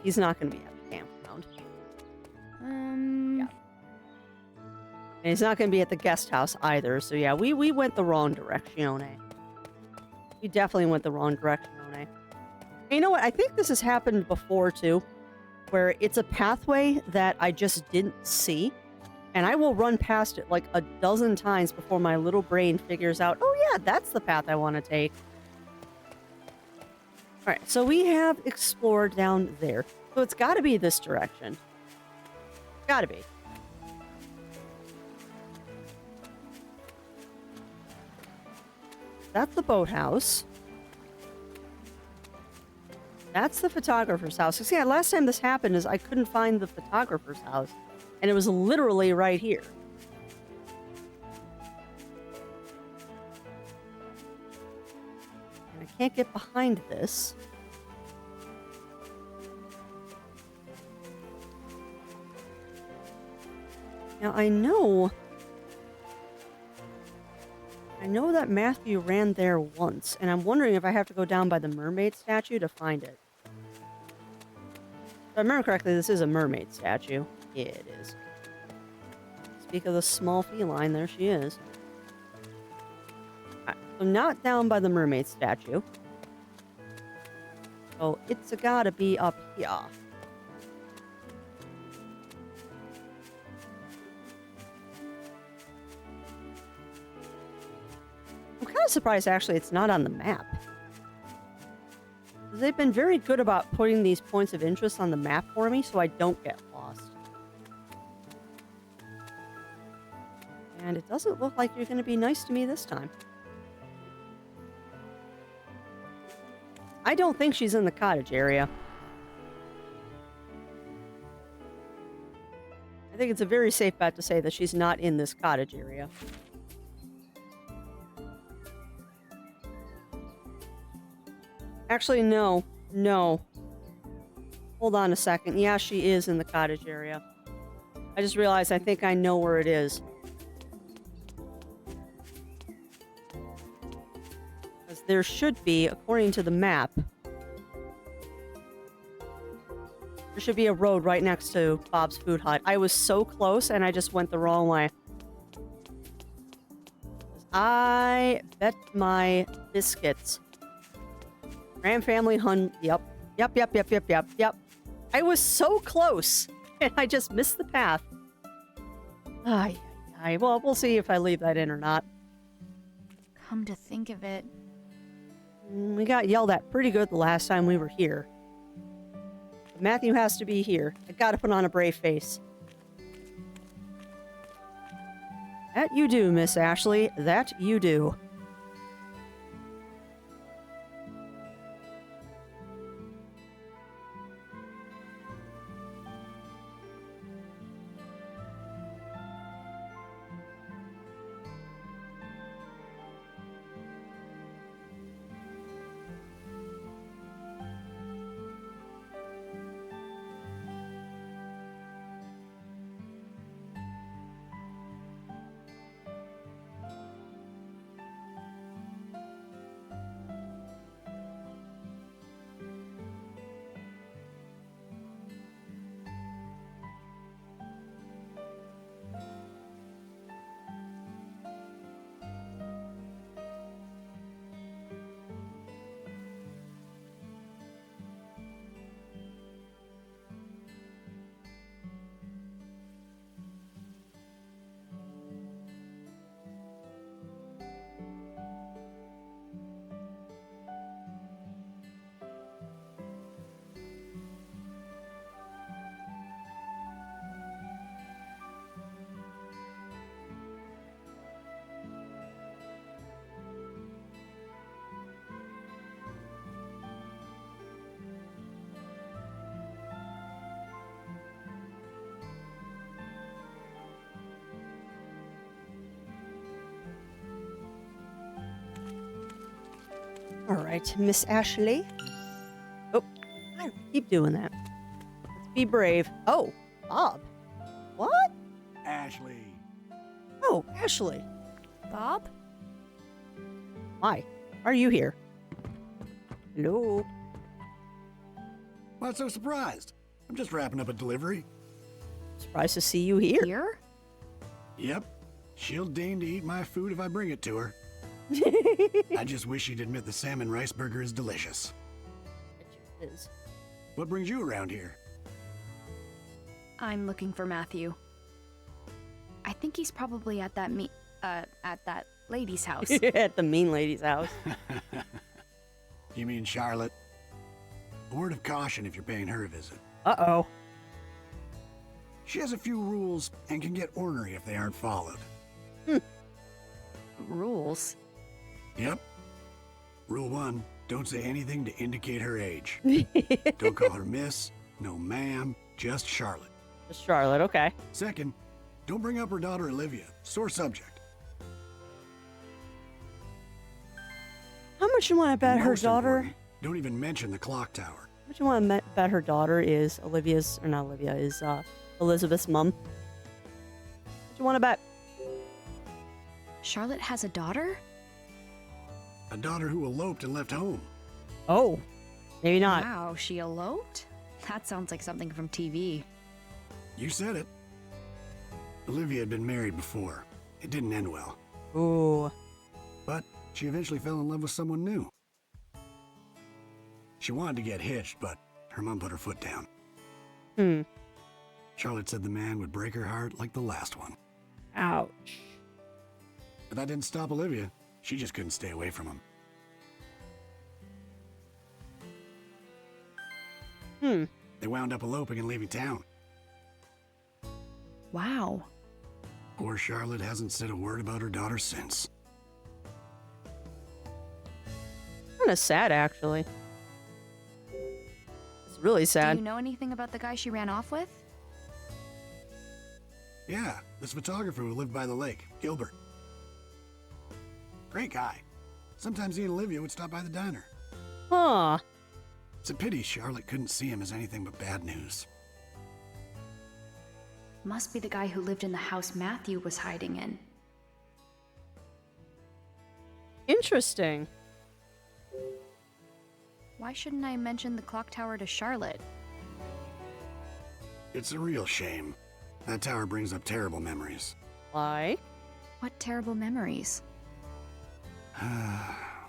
He's not going to be at the campground. Yeah. And he's not going to be at the guest house either. So yeah, we went the wrong direction. We definitely went the wrong direction. And you know what? I think this has happened before too, where it's a pathway that I just didn't see. And I will run past it like a dozen times before my little brain figures out, oh yeah, that's the path I want to take. All right, so we have explored down there. So it's got to be this direction. Got to be. That's the boathouse. That's the photographer's house. See, last time this happened is I couldn't find the photographer's house. And it was literally right here. And I can't get behind this. Now I know that Matthew ran there once, and I'm wondering if I have to go down by the mermaid statue to find it. If I remember correctly, this is a mermaid statue. Yeah, it is. Speak of the small feline, there she is. Right, so not down by the mermaid statue. So it's gotta be up here. I'm kind of surprised, actually, it's not on the map. They've been very good about putting these points of interest on the map for me so I don't get lost. And it doesn't look like you're going to be nice to me this time. I don't think she's in the cottage area. I think it's a very safe bet to say that she's not in this cottage area. Actually, no. No. Hold on a second. Yeah, she is in the cottage area. I just realized I think I know where it is. Because there should be, according to the map, there should be a road right next to Bob's Food Hut. I was so close and I just went the wrong way. I bet my biscuits. Graham family Yep. Yep. I was so close, and I just missed the path. Well, we'll see if I leave that in or not. Come to think of it. We got yelled at pretty good the last time we were here. But Matthew has to be here. I gotta put on a brave face. That you do, Miss Ashley. That you do. All right, Miss Ashley. Oh, I keep doing that. Let's be brave. Oh, Bob. What? Ashley. Oh, Ashley. Bob? Why? Are you here? Hello? Why so surprised? I'm just wrapping up a delivery. Surprised to see you here. Here? Yep. She'll deign to eat my food if I bring it to her. I just wish she'd admit the salmon rice burger is delicious. It is. What brings you around here? I'm looking for Matthew. I think he's probably at that lady's house. At the mean lady's house. You mean Charlotte? A word of caution if you're paying her a visit. Uh-oh. She has a few rules and can get ornery if they aren't followed. Rules? Yep. Rule 1, don't say anything to indicate her age. Don't call her miss, no ma'am, just Charlotte. Charlotte, okay. Second, don't bring up her daughter Olivia. Sore subject. How much you want to bet her Most daughter? important, don't even mention the clock tower. How much you want to bet her daughter is Olivia's, or not Olivia, is Elizabeth's mom? What you want to bet? Charlotte has a daughter? A daughter who eloped and left home. Oh, maybe not. Wow, she eloped? That sounds like something from TV. You said it. Olivia had been married before. It didn't end well. Ooh. But she eventually fell in love with someone new. She wanted to get hitched, but her mom put her foot down. Charlotte said the man would break her heart like the last one. Ouch. But that didn't stop Olivia. She just couldn't stay away from him. They wound up eloping and leaving town. Wow. Poor Charlotte hasn't said a word about her daughter since. Kind of sad, actually. It's really Do sad. you know anything about the guy she ran off with? Yeah, this photographer who lived by the lake, Gilbert. Great guy. Sometimes he and Olivia would stop by the diner. Huh. It's a pity Charlotte couldn't see him as anything but bad news. Must be the guy who lived in the house Matthew was hiding in. Interesting. Why shouldn't I mention the clock tower to Charlotte? It's a real shame. That tower brings up terrible memories. Like? What terrible memories?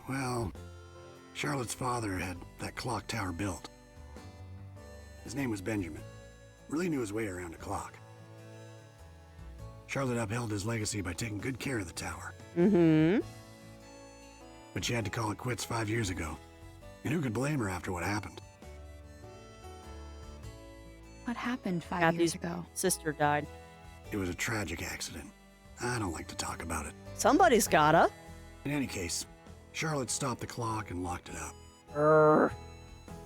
Well, Charlotte's father had that clock tower built. His name was Benjamin. Really knew his way around a clock. Charlotte upheld his legacy by taking good care of the tower. But she had to call it quits 5 years ago. And who could blame her after what happened? What happened 5 Matthew's years ago? sister died. It was a tragic accident. I don't like to talk about it. Somebody's gotta. In any case, Charlotte stopped the clock and locked it up.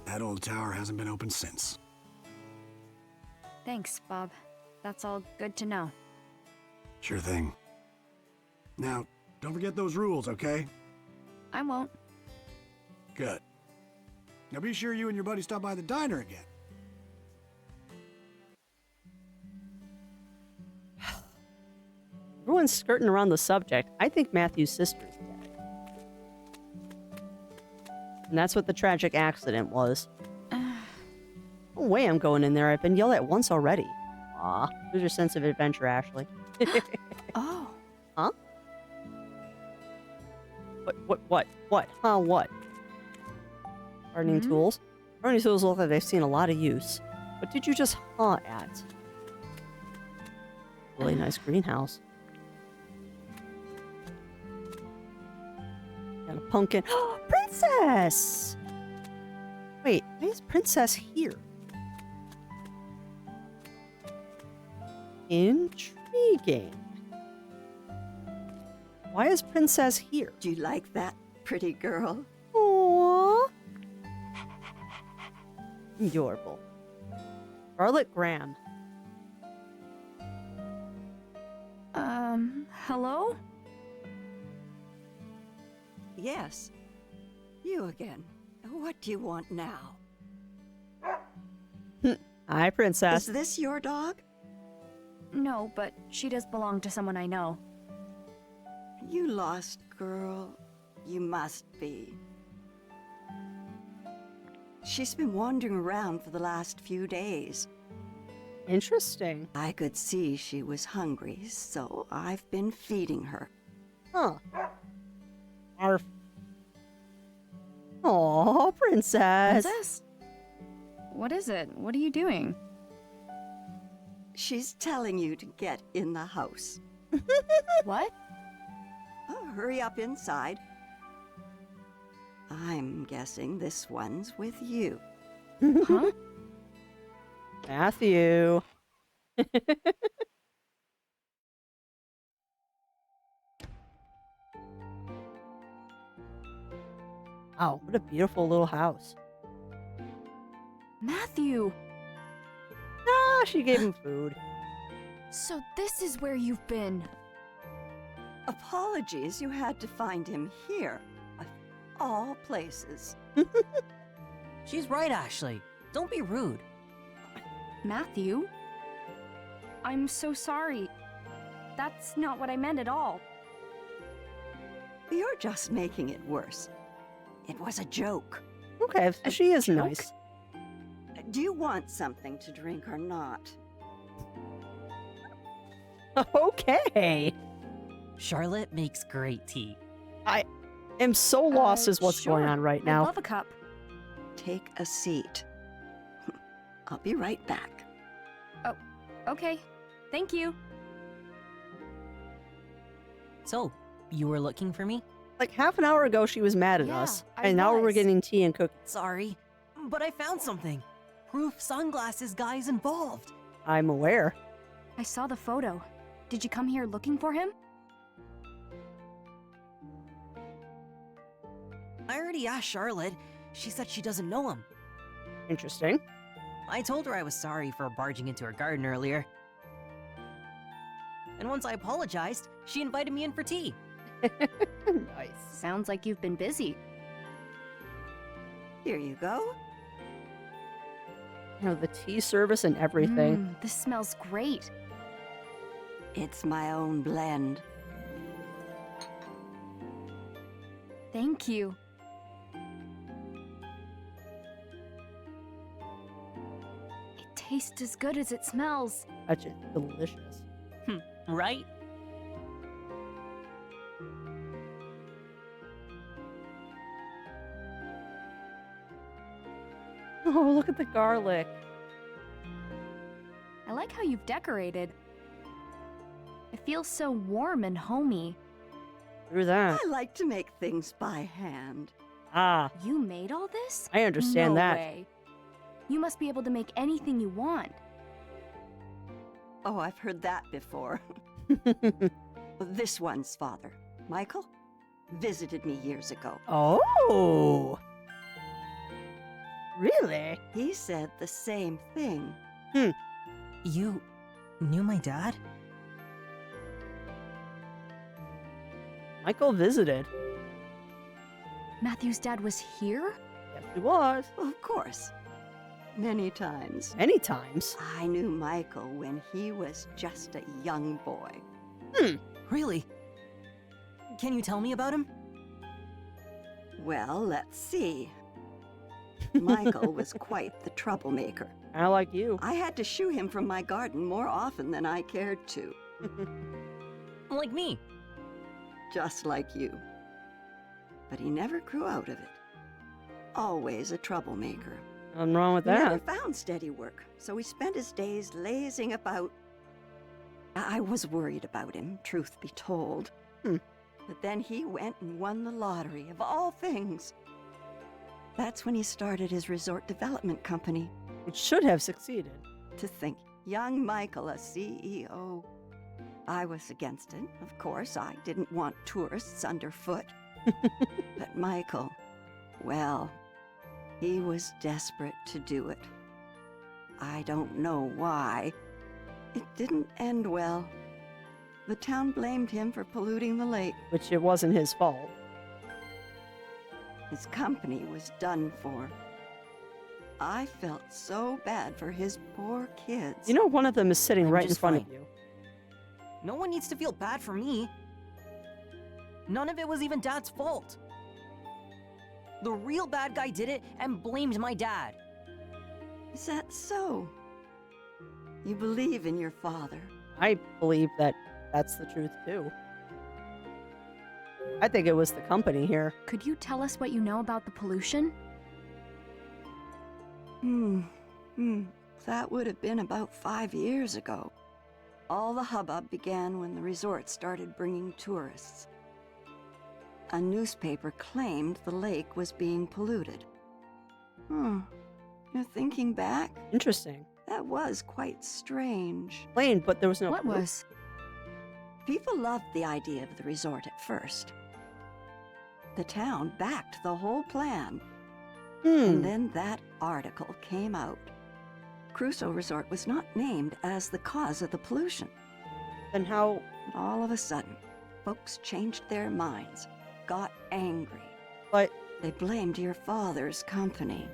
That old tower hasn't been opened since. Thanks, Bob. That's all good to know. Sure thing. Now, don't forget those rules, okay? I won't. Good. Now be sure you and your buddy stop by the diner again. Everyone's skirting around the subject. I think Matthew's sister's dead. And that's what the tragic accident was. No way I'm going in there. I've been yelled at once already. Aw, lose your sense of adventure, Ashley. Oh. Huh? What? Huh, what? Gardening tools? Gardening tools look like they've seen a lot of use. What did you just haw at? Really nice greenhouse. Got a pumpkin. Princess! Wait, why is Princess here? Intriguing. Why is Princess here? Do you like that, pretty girl? Aww. Adorable. Charlotte Graham. Hello? Yes. You again. What do you want now? Hi, Princess. Is this your dog? No, but she does belong to someone I know. You lost girl. You must be. She's been wandering around for the last few days. Interesting. I could see she was hungry, so I've been feeding her. Huh. Arf. Aw, Princess. Princess? What is it? What are you doing? She's telling you to get in the house. What? Oh, hurry up inside. I'm guessing this one's with you. Huh? Matthew. Oh, what a beautiful little house. Matthew! Ah, she gave him food. So this is where you've been. Apologies, you had to find him here. Of all places. She's right, Ashley. Don't be rude. Matthew? I'm so sorry. That's not what I meant at all. You're just making it worse. It was a joke. Okay, so she is nice. Do you want something to drink or not? Okay. Charlotte makes great tea. I am so lost as what's Sure. going on right I'd now. love a cup. Take a seat. I'll be right back. Oh, okay. Thank you. So, you were looking for me? Like half an hour ago, she was mad at Yeah, us, I and now we're was. getting tea and cookies. Sorry, but I found something. Proof sunglasses guy's involved. I'm aware. I saw the photo. Did you come here looking for him? I already asked Charlotte. She said she doesn't know him. Interesting. I told her I was sorry for barging into her garden earlier. And once I apologized, she invited me in for tea. Nice. Sounds like you've been busy. Here you go. You know, the tea service and everything. This smells great. It's my own blend. Thank you. It tastes as good as it smells. That's just delicious. Right? Oh, look at the garlic. I like how you've decorated. It feels so warm and homey. Through that. I like to make things by hand. Ah, You made all this? I understand No that. way. You must be able to make anything you want. Oh, I've heard that before. This one's father, Michael, visited me years ago. Oh. Really? He said the same thing. You knew my dad? Michael visited. Matthew's dad was here? Yes, he was. Of course. Many times. Many times. I knew Michael when he was just a young boy. Really? Can you tell me about him? Well, let's see. Michael was quite the troublemaker. I like you. I had to shoo him from my garden more often than I cared to. Like me. Just like you. But he never grew out of it. Always a troublemaker. Nothing wrong with He never that. found steady work, so he spent his days lazing about. I was worried about him, truth be told. But then he went and won the lottery, of all things. That's when he started his resort development company. It should have succeeded. To think, young Michael, a CEO. I was against it, of course. I didn't want tourists underfoot. But Michael, well, he was desperate to do it. I don't know why. It didn't end well. The town blamed him for polluting the lake. Which it wasn't his fault. His company was done for. I felt so bad for his poor kids. You know, one of them is sitting I'm right in just front of fine. you. No one needs to feel bad for me. None of it was even Dad's fault. The real bad guy did it and blamed my dad. Is that so? You believe in your father? I believe that that's the truth, too. I think it was the company here. Could you tell us what you know about the pollution? That would have been about 5 years ago. All the hubbub began when the resort started bringing tourists. A newspaper claimed the lake was being polluted. You're thinking back? Interesting. That was quite strange. Plain, but there was no What proof. was? People loved the idea of the resort at first. The town backed the whole plan. And then that article came out. Crusoe Resort was not named as the cause of the pollution. Then how? All of a sudden, folks changed their minds, got angry. But They blamed your father's company.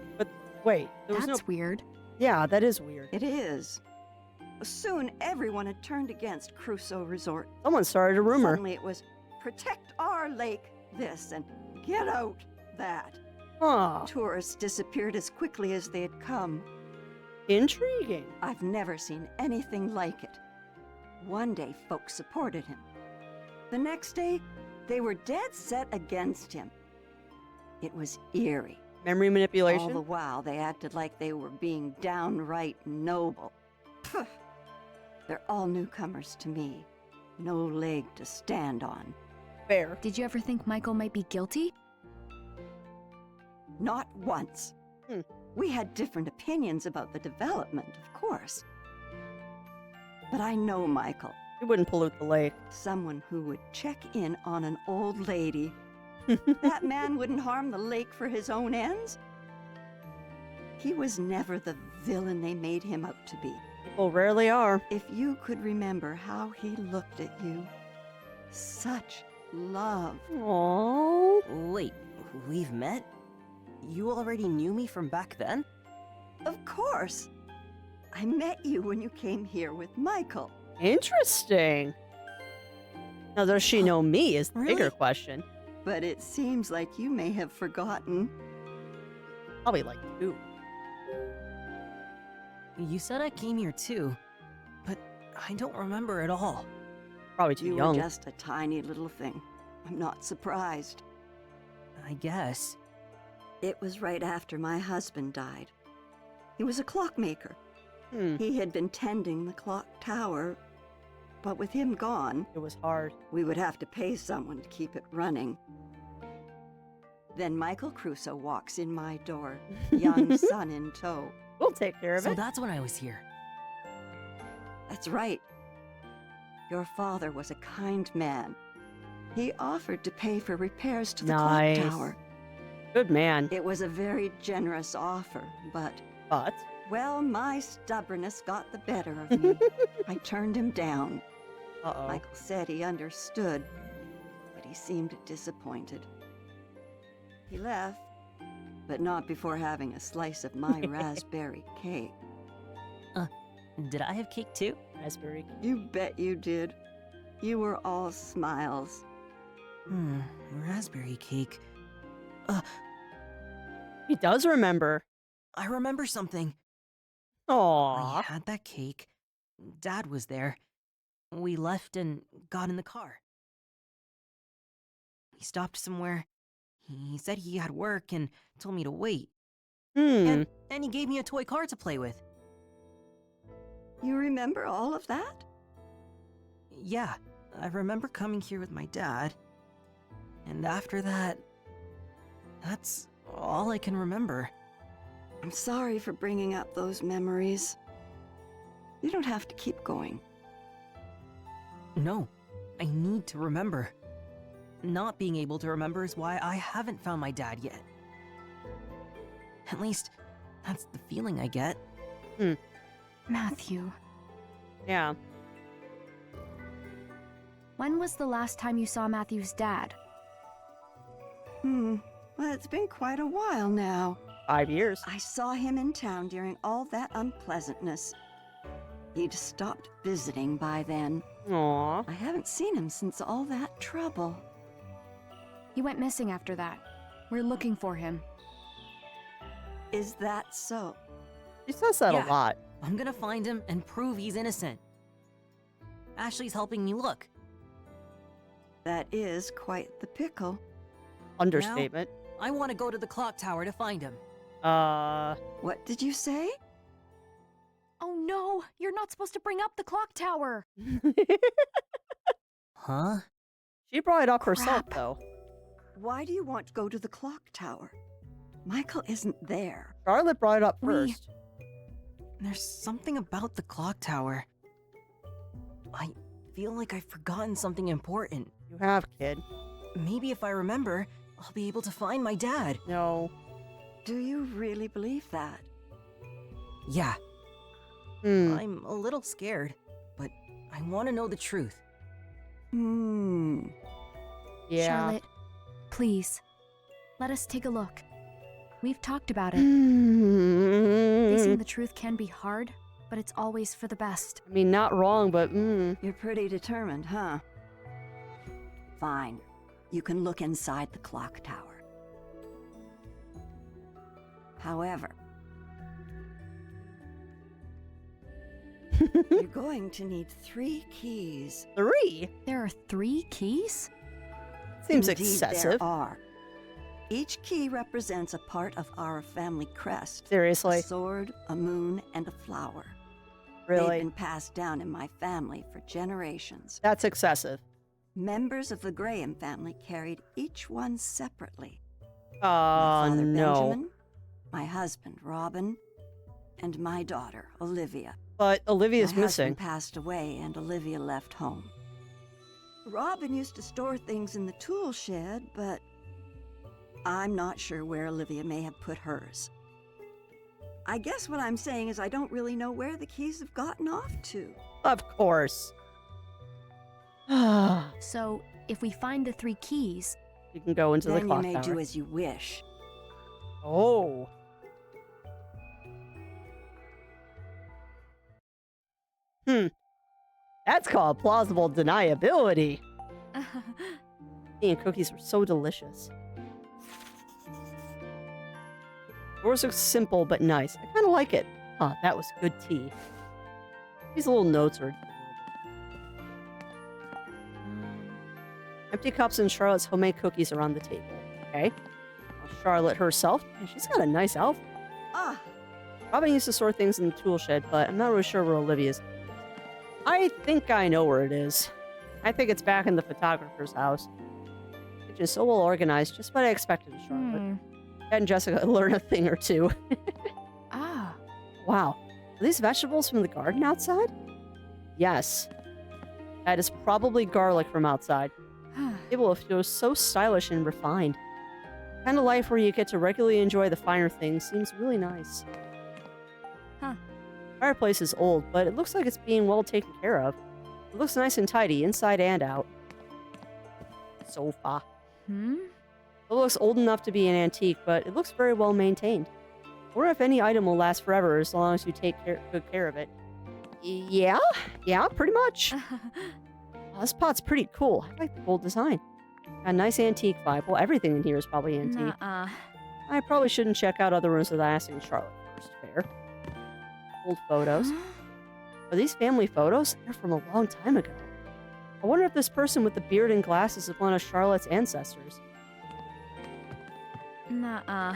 wait, there was That's no. weird. Yeah, that is weird. It is. Soon, everyone had turned against Crusoe Resort. Someone started a rumor. Suddenly it was, protect our lake, this, and get out, that. Huh. Tourists disappeared as quickly as they had come. Intriguing. I've never seen anything like it. One day, folks supported him. The next day, they were dead set against him. It was eerie. Memory All manipulation? the while, they acted like they were being downright noble. Phew. They're all newcomers to me. No leg to stand on. Fair. Did you ever think Michael might be guilty? Not once. We had different opinions about the development, of course. But I know Michael. He wouldn't pollute the lake. Someone who would check in on an old lady. That man wouldn't harm the lake for his own ends. He was never the villain they made him out to be. People rarely are. If you could remember how he looked at you. Such love. Aww. Wait, we've met? You already knew me from back then? Of course. I met you when you came here with Michael. Interesting. Now, does she know me is the bigger Really? question. But it seems like you may have forgotten. Probably like 2. You said I came here too, but I don't remember at all. Probably too You young. were just a tiny little thing. I'm not surprised. I guess. It was right after my husband died. He was a clockmaker. He had been tending the clock tower, but with him gone, It was hard. we would have to pay someone to keep it running. Then Michael Crusoe walks in my door, young son in tow. We'll take care of So it. that's when I was here. That's right. Your father was a kind man. He offered to pay for repairs to the Nice. clock tower. Good man. It was a very generous offer, but, But well, my stubbornness got the better of me. I turned him down. uh-oh. Michael said he understood, but he seemed disappointed. He left, but not before having a slice of my raspberry cake. Did I have cake too? Raspberry. You bet you did. You were all smiles. Raspberry cake. He does remember. I remember something. Aww. We had that cake. Dad was there. We left and got in the car. We stopped somewhere. He said he had work and told me to wait. And he gave me a toy car to play with. You remember all of that? Yeah, I remember coming here with my dad. And after that, that's all I can remember. I'm sorry for bringing up those memories. You don't have to keep going. No, I need to remember. Not being able to remember is why I haven't found my dad yet. At least, that's the feeling I get. Matthew, Yeah. when was the last time you saw Matthew's dad? Well, it's been quite a while now. 5 years. I saw him in town during all that unpleasantness. He'd stopped visiting by then. Aw. I haven't seen him since all that trouble. He went missing after that. We're looking for him. Is that so? She says that Yeah. a lot. I'm gonna find him and prove he's innocent. Ashley's helping me look. That is quite the pickle. Understatement. I want to go to the clock tower to find him. What did you say? Oh no, you're not supposed to bring up the clock tower. Huh? She brought it up herself, Crap. though. Why do you want to go to the clock tower? Michael isn't there. Charlotte brought it up We- first. There's something about the clock tower. I feel like I've forgotten something important. You have, kid. Maybe if I remember, I'll be able to find my dad. No. Do you really believe that? Yeah, I'm a little scared, but I want to know the truth. Yeah. Charlotte, please, let us take a look. We've talked about it. I Facing the truth can be hard, but it's always for the best. mean, not wrong, but You're pretty determined, huh? Fine. You can look inside the clock tower. However, you're going to need 3 keys. 3? There are 3 keys? Seems Indeed, excessive. There are. Each key represents a part of our family crest. Seriously? A sword, a moon, and a flower. Really? They've been passed down in my family for generations. That's excessive. Members of the Graham family carried each one separately. Oh, My father no. Benjamin, my husband Robin, and my daughter Olivia. But Olivia's my missing. husband passed away and Olivia left home. Robin used to store things in the tool shed, but I'm not sure where Olivia may have put hers. I guess what I'm saying is I don't really know where the keys have gotten off to. Of course. So, if we find the 3 keys, You can go into the Then you clock may tower. do as you wish. Oh. That's called plausible deniability. Tea and cookies were so delicious. Yours looks simple but nice. I kind of like it. Huh, that was good tea. These little notes are... Empty cups and Charlotte's homemade cookies are on the table. Okay. Now Charlotte herself, man, she's got a nice outfit. Ah, Robin used to store things in the tool shed, but I'm not really sure where Olivia's. I think I know where it is. I think it's back in the photographer's house. Which is so well organized, just what I expected of Charlotte. Ed and Jessica learn a thing or two. Ah. Wow. Are these vegetables from the garden outside? Yes. That is probably garlic from outside. It will feel so stylish and refined. Kind of life where you get to regularly enjoy the finer things seems really nice. Huh. Fireplace is old, but it looks like it's being well taken care of. It looks nice and tidy, inside and out. Sofa. It looks old enough to be an antique, but it looks very well maintained. I wonder if any item will last forever as long as you take good care of it. Yeah, pretty much. Oh, this pot's pretty cool. I like the gold design. Got a nice antique vibe. Well, everything in here is probably antique. Nuh-uh. I probably shouldn't check out other rooms without asking Charlotte first. Fair. Old photos. Are these family photos? They're from a long time ago. I wonder if this person with the beard and glasses is one of Charlotte's ancestors. Nuh-uh.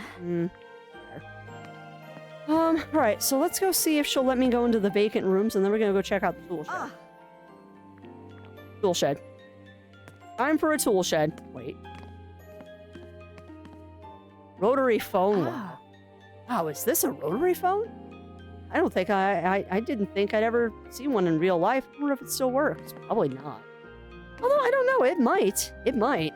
Right, so let's go see if she'll let me go into the vacant rooms, and then we're gonna go check out the tool shed. ah, Tool shed. Time for a tool shed. Wait. Rotary phone. Ah. Wow, is this a rotary phone? I don't think I didn't think I'd ever see one in real life. I wonder if it still works. Probably not. Although, I don't know. It might. It might.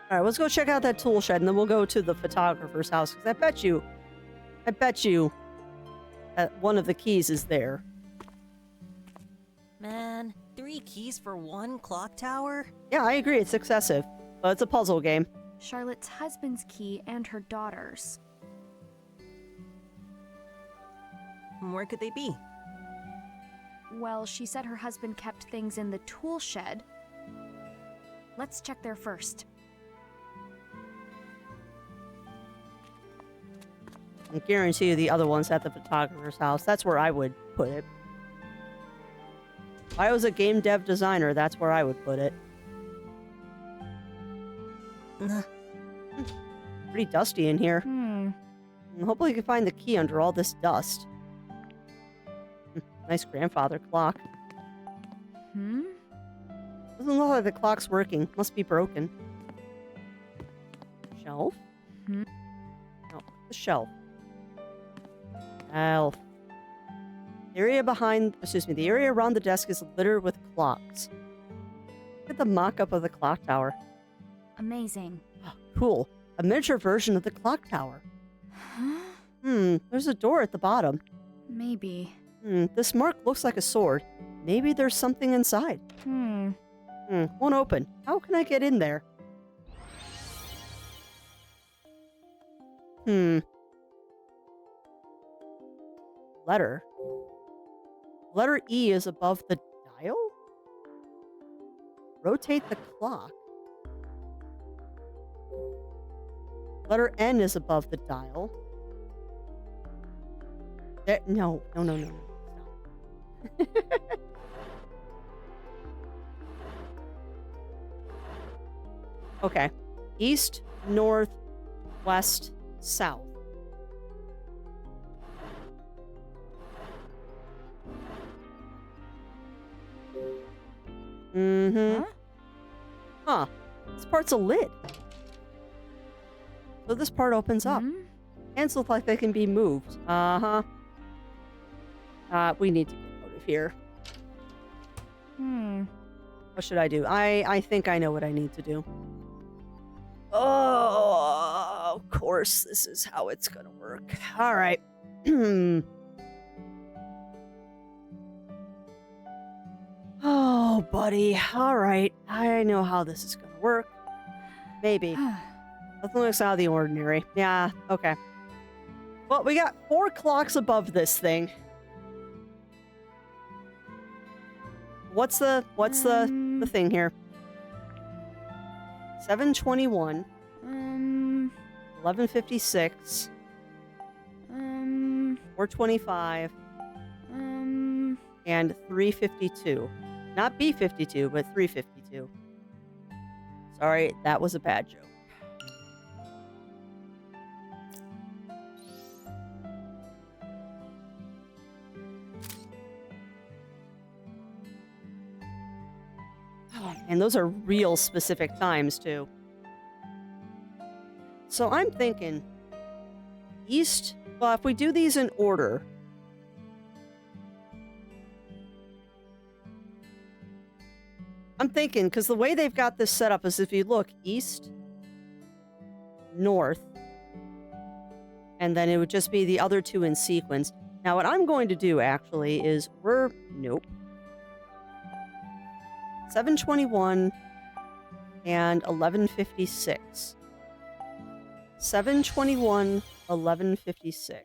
Alright, let's go check out that tool shed, and then we'll go to the photographer's house, because I bet you that one of the keys is there. Man, 3 keys for 1 clock tower? Yeah, I agree. It's excessive. But it's a puzzle game. Charlotte's husband's key and her daughter's. Where could they be? Well, she said her husband kept things in the tool shed. Let's check there first. I guarantee you the other one's at the photographer's house. That's where I would put it. If I was a game dev designer, that's where I would put it. Pretty dusty in here. Hopefully you can find the key under all this dust. Nice grandfather clock. Doesn't look like the clock's working. Must be broken. Shelf? No, the shelf. Shelf. The area the area around the desk is littered with clocks. Look at the mock-up of the clock tower. Amazing. Oh, cool. A miniature version of the clock tower. There's a door at the bottom. Maybe. This mark looks like a sword. Maybe there's something inside. Won't open. How can I get in there? Letter. Letter E is above the dial? Rotate the clock. Letter N is above the dial. No. Stop. Okay. East, north, west, south. Huh? This part's a lid. So this part opens up. Hands look like they can be moved. We need to get out of here. What should I do? I think I know what I need to do. Oh, of course, this is how it's gonna work. All right. Oh, buddy. All right. I know how this is gonna work. Maybe. Nothing looks out of the ordinary. Yeah, okay. Well, we got 4 clocks above this thing. What's the thing here? 7:21. 11:56. 4:25. And 3:52. Not B52, but 3:52. Sorry, that was a bad joke. And those are real specific times, too. So I'm thinking, east, well, if we do these in order, I'm thinking, because the way they've got this set up is if you look east, north, and then it would just be the other 2 in sequence. Now, what I'm going to do, actually, is nope. 7:21 and 11:56. 7:21, 11:56.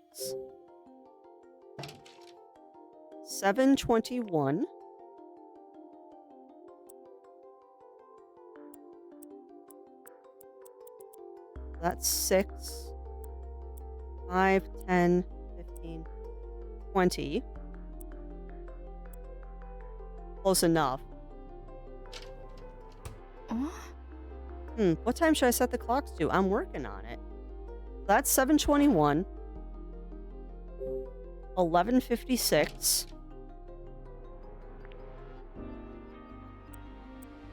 7:21. That's 6, 5, 10, 15, 20. Close enough. What time should I set the clocks to? I'm working on it. That's 7:21. 11:56.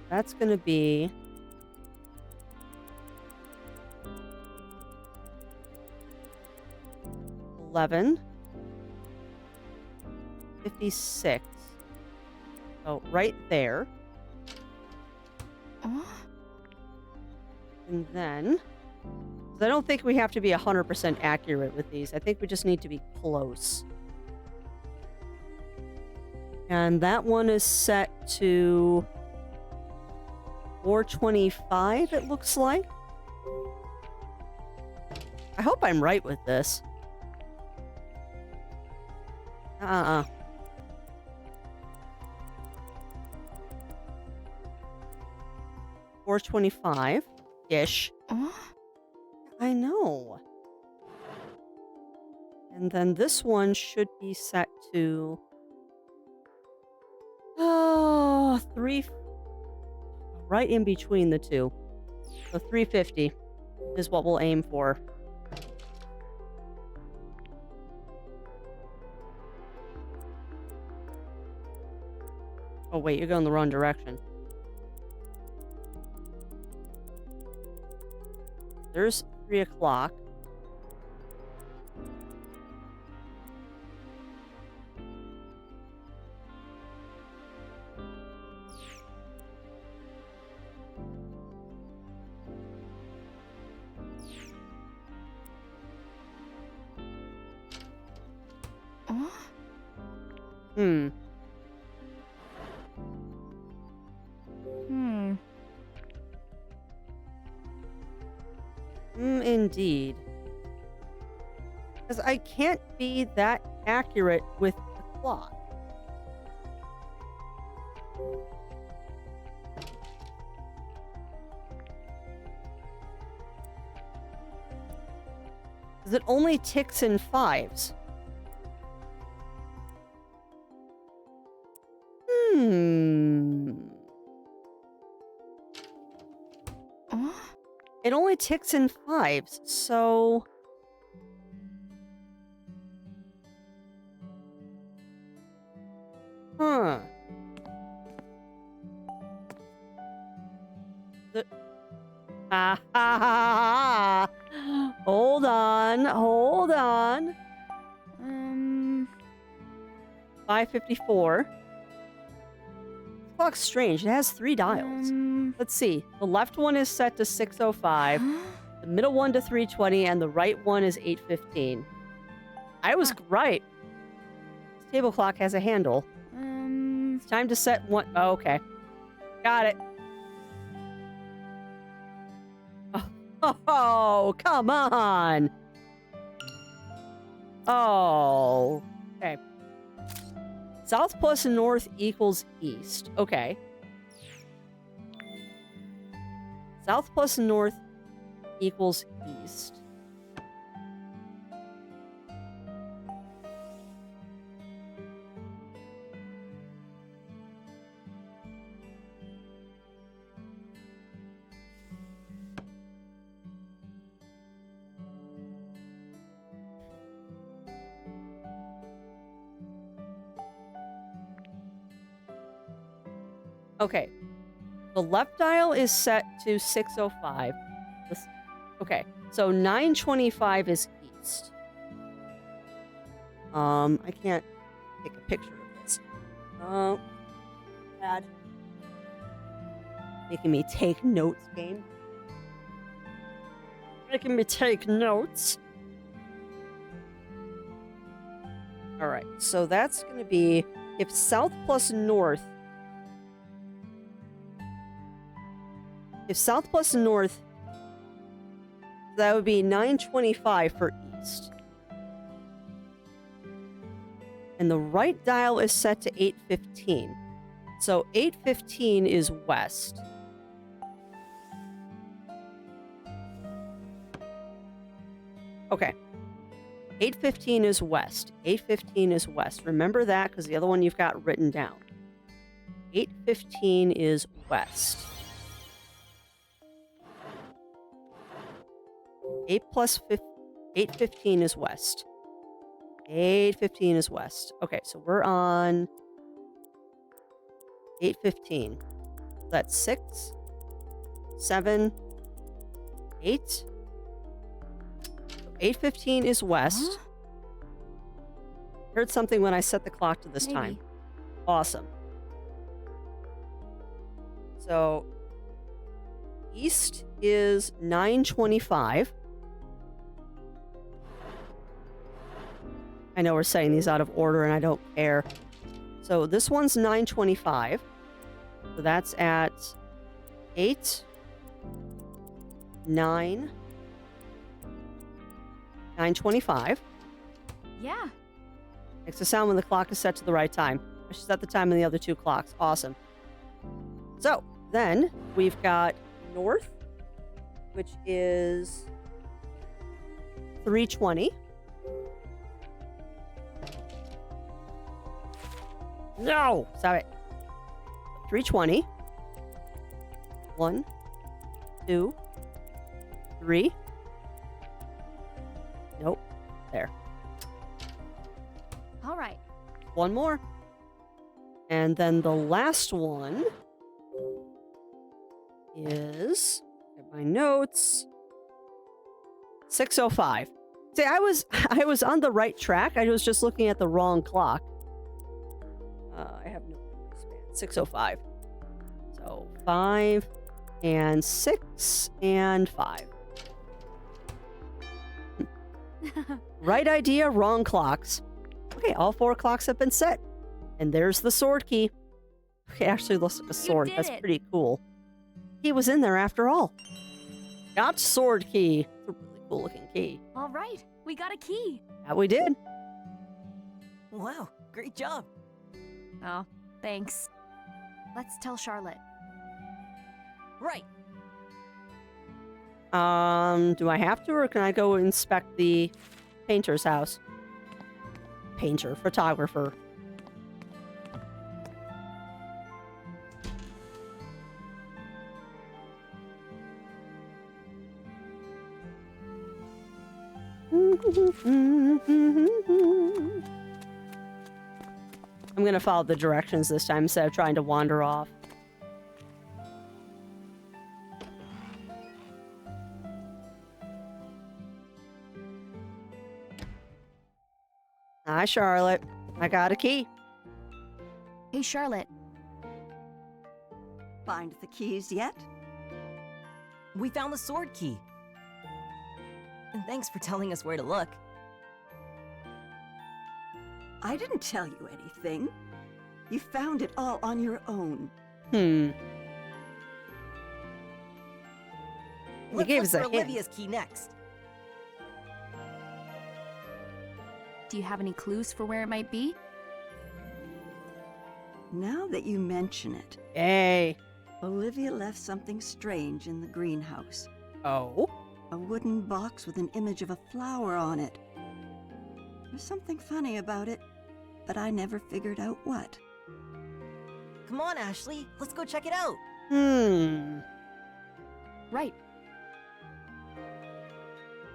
That's going to be 11:56. So right there. And then, I don't think we have to be 100% accurate with these. I think we just need to be close. And that one is set to 4:25, it looks like. I hope I'm right with this. 425-ish. I know. And then this one should be set to... Oh, 3... Right in between the two. So 350 is what we'll aim for. Oh, wait, you're going the wrong direction. There's 3 o'clock. Hmm. Indeed. Because I can't be that accurate with the clock. Because it only ticks in 5s. It only ticks in 5s, so... Huh. Ha ha ha! Hold on, hold on. 554. This clock's strange. It has 3 dials. Let's see. The left one is set to 6:05. The middle one to 3:20, and the right one is 8:15. I was right. This table clock has a handle. It's time to set one. Oh, okay. Got it. Oh, come on. Oh. Okay. South plus north equals east. Okay. South plus north equals east. Okay. The left dial is set to 6:05. Okay. So 9:25 is east. I can't take a picture of this. Oh, bad. Making me take notes, game. Making me take notes. All right. So that's going to be if south plus north. If south plus north, that would be 9:25 for east. And the right dial is set to 8:15. So 8:15 is west. Okay. 8:15 is west. 8:15 is west. Remember that because the other one you've got written down. 8:15 is west. 8:15 is west. 8:15 is west. Okay, so we're on 8:15. That's 6, 7, 8. So 8:15 is west. Heard something when I set the clock to this time. Awesome. So east is 9:25. I know we're setting these out of order and I don't care. So this one's 9:25. So that's at 8, 9, 9:25. Yeah. Makes a sound when the clock is set to the right time. I should set the time on the other two clocks. Awesome. So, then we've got north, which is 3:20. No! Stop it. 3:20. 1, 2, 3. Nope. There. All right. One more. And then the last one is, get my notes, 6:05. See, I was on the right track. I was just looking at the wrong clock. I have no memory span. 6:05. So 5 and 6 and 5. Right idea, wrong clocks. Okay, all 4 clocks have been set. And there's the sword key. It actually looks like a sword. That's pretty cool. He was in there after all. Got sword key. It's a really cool looking key. All right. We got a key. That we did. Wow, great job. Oh, thanks. Let's tell Charlotte. Right. Do I have to, or can I go inspect the painter's house? Painter, photographer. I'm gonna follow the directions this time instead of trying to wander off. Hi, Charlotte. I got a key. Hey, Charlotte. Find the keys yet? We found the sword key. And thanks for telling us where to look. I didn't tell you anything. You found it all on your own. You Let's gave look us a for hint. Olivia's key next. Do you have any clues for where it might be? Now that you mention it, Hey. Olivia left something strange in the greenhouse. Oh? A wooden box with an image of a flower on it. There's something funny about it, but I never figured out what. Come on, Ashley. Let's go check it out. Right.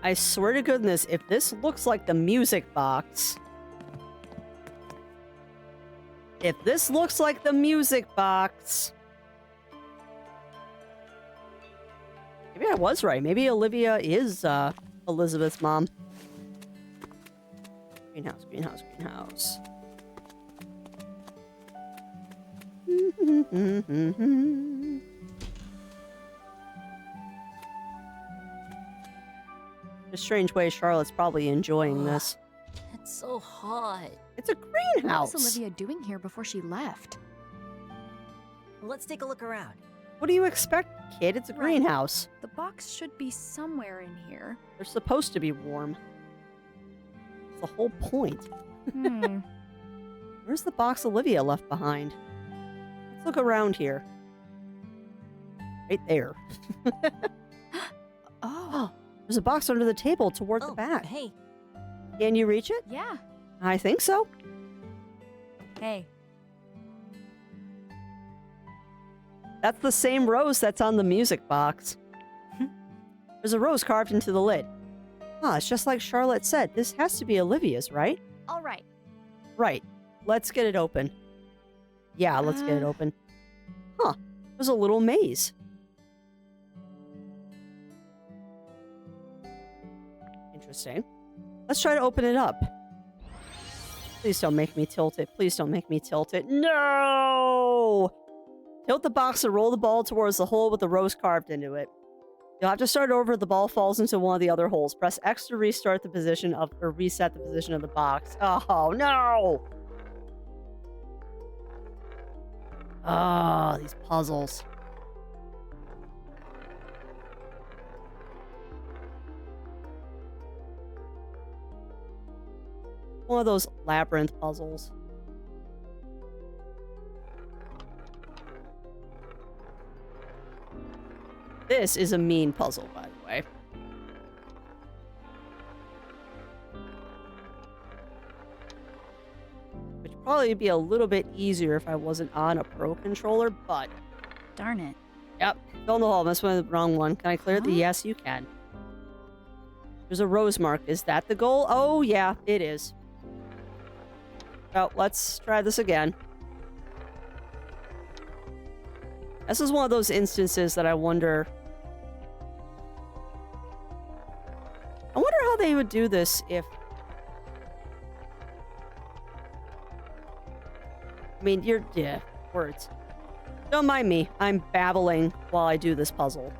I swear to goodness, if this looks like the music box... If this looks like the music box... Maybe I was right. Maybe Olivia is, Elizabeth's mom. Greenhouse, greenhouse, greenhouse. In a strange way, Charlotte's probably enjoying this. It's so hot. It's a greenhouse. What was Olivia doing here before she left? Let's take a look around. What do you expect, kid? It's a greenhouse. The box should be somewhere in here. They're supposed to be warm. It's the whole point. Where's the box Olivia left behind? Let's look around here. Right there. Oh. There's a box under the table toward the back. Hey. Can you reach it? Yeah. I think so. Hey. That's the same rose that's on the music box. There's a rose carved into the lid. Ah, it's just like Charlotte said. This has to be Olivia's, right? All right. Right. Let's get it open. Yeah, let's get it open. Huh. There's a little maze. Interesting. Let's try to open it up. Please don't make me tilt it. Please don't make me tilt it. No! Tilt the box and roll the ball towards the hole with the rose carved into it. You'll have to start over if the ball falls into one of the other holes. Press X to restart the position of, or reset the position of the box. Oh, no! Ah, these puzzles. one of those labyrinth puzzles. This is a mean puzzle, by the way. Which would probably be a little bit easier if I wasn't on a Pro controller, but... Darn it. Yep, fell in the hole. That's one of the wrong one. Can I clear the... Yes, you can. There's a rose mark. Is that the goal? Oh, yeah, it is. Well, let's try this again. This is one of those instances that I wonder how they would do this if... I mean, yeah, words. Don't mind me. I'm babbling while I do this puzzle.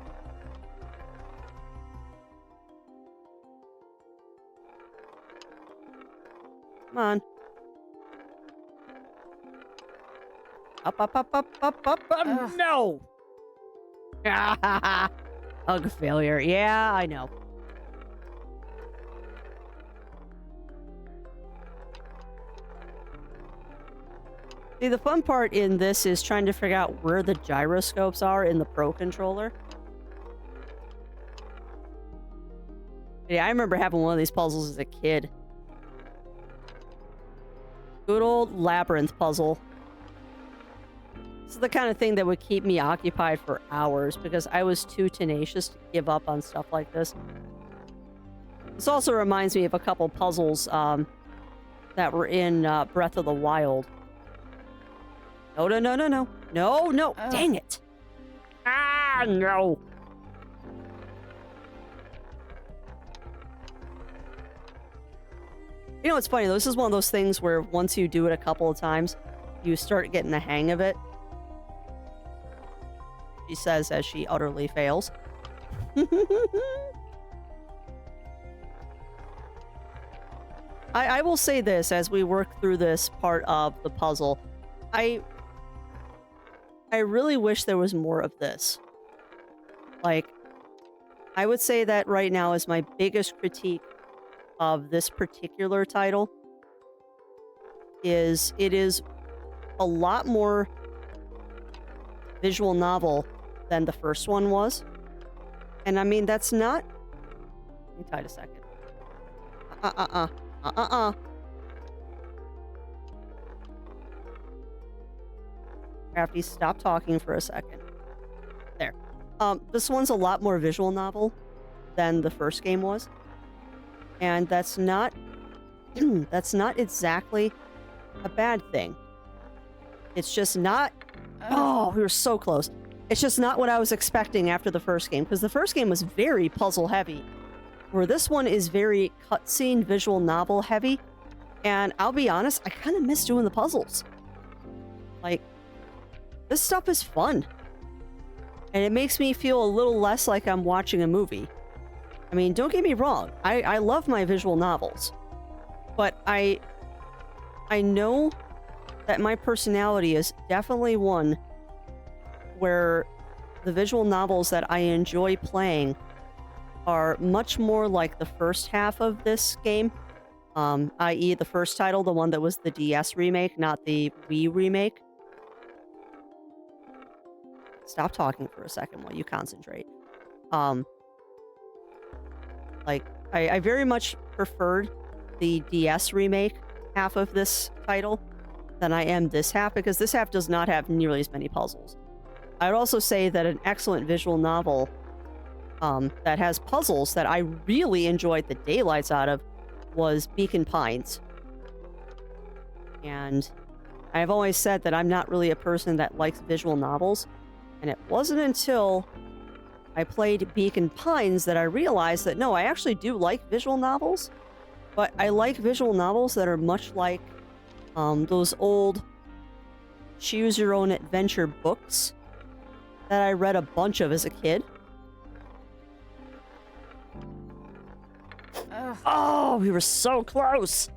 Come on. Up, up, up, up, up, up, up. No! Hug failure. Yeah, I know. See, the fun part in this is trying to figure out where the gyroscopes are in the Pro controller. Yeah, I remember having one of these puzzles as a kid. Good old labyrinth puzzle. This is the kind of thing that would keep me occupied for hours because I was too tenacious to give up on stuff like this. This also reminds me of a couple puzzles that were in Breath of the Wild. No, no, no, no, no. No, no. Dang it. Ah, no. You know what's funny? This is one of those things where once you do it a couple of times, you start getting the hang of it. She says as she utterly fails. I will say this as we work through this part of the puzzle. I really wish there was more of this. Like, I would say that right now is my biggest critique of this particular title is it is a lot more visual novel than the first one was. And I mean, that's not... Let me try it a second. Crafty, stop talking for a second. There. This one's a lot more visual novel than the first game was. And that's not... that's not exactly a bad thing. It's just not... Oh, we were so close. It's just not what I was expecting after the first game, because the first game was very puzzle-heavy, where this one is very cutscene, visual novel heavy, and I'll be honest, I kind of miss doing the puzzles. Like, this stuff is fun. And it makes me feel a little less like I'm watching a movie. I mean, don't get me wrong, I love my visual novels, but I know that my personality is definitely one where the visual novels that I enjoy playing are much more like the first half of this game, i.e. the first title, the one that was the DS remake, not the Wii remake. Stop talking for a second while you concentrate. Like, I very much preferred the DS remake half of this title than I am this half, because this half does not have nearly as many puzzles. I would also say that an excellent visual novel that has puzzles that I really enjoyed the daylights out of was Beacon Pines. And I've always said that I'm not really a person that likes visual novels, and it wasn't until I played Beacon Pines that I realized that no, I actually do like visual novels, but I like visual novels that are much like those old choose your own adventure books that I read a bunch of as a kid. Oh, we were so close.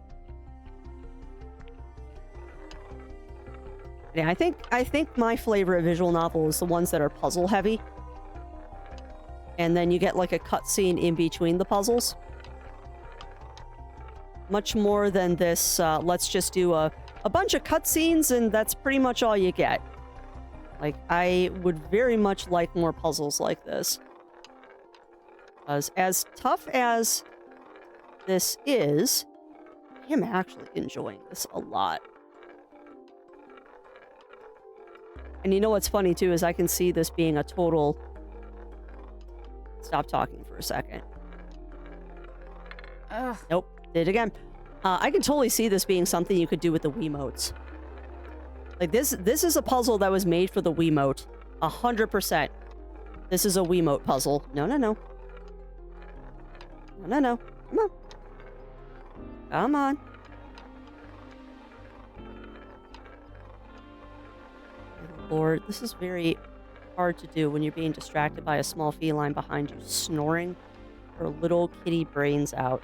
Yeah, I think my flavor of visual novel is the ones that are puzzle heavy. And then you get like a cutscene in between the puzzles. much more than this, let's just do a bunch of cutscenes and that's pretty much all you get. Like, I would very much like more puzzles like this. As tough as this is, I am actually enjoying this a lot. And you know what's funny too is I can see this being a total... Stop talking for a second. Ugh. Nope, did it again. I can totally see this being something you could do with the Wiimotes. Like this is a puzzle that was made for the Wiimote. 100%. This is a Wiimote puzzle. No. No. Come on. Come on. Lord, this is very hard to do when you're being distracted by a small feline behind you snoring her little kitty brains out.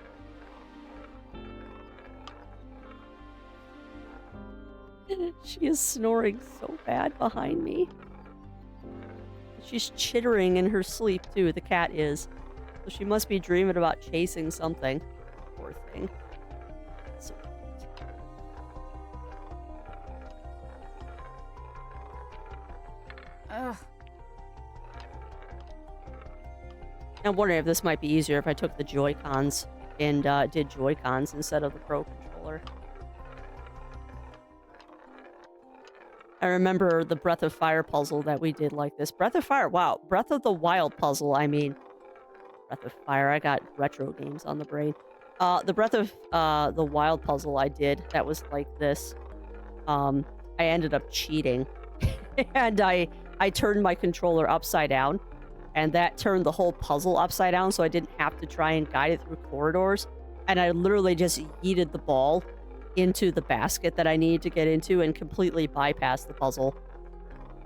She is snoring so bad behind me. She's chittering in her sleep, too. The cat is. So she must be dreaming about chasing something. Poor thing. So cute. Ugh. I'm wondering if this might be easier if I took the Joy-Cons and did Joy-Cons instead of the Pro Controller. I remember the Breath of Fire puzzle that we did like this. Breath of Fire, wow. Breath of the Wild puzzle, I mean. Breath of Fire, I got retro games on the brain. The Breath of the Wild puzzle I did that was like this. I ended up cheating. And I turned my controller upside down. And that turned the whole puzzle upside down, so I didn't have to try and guide it through corridors. And I literally just yeeted the ball into the basket that I needed to get into and completely bypassed the puzzle.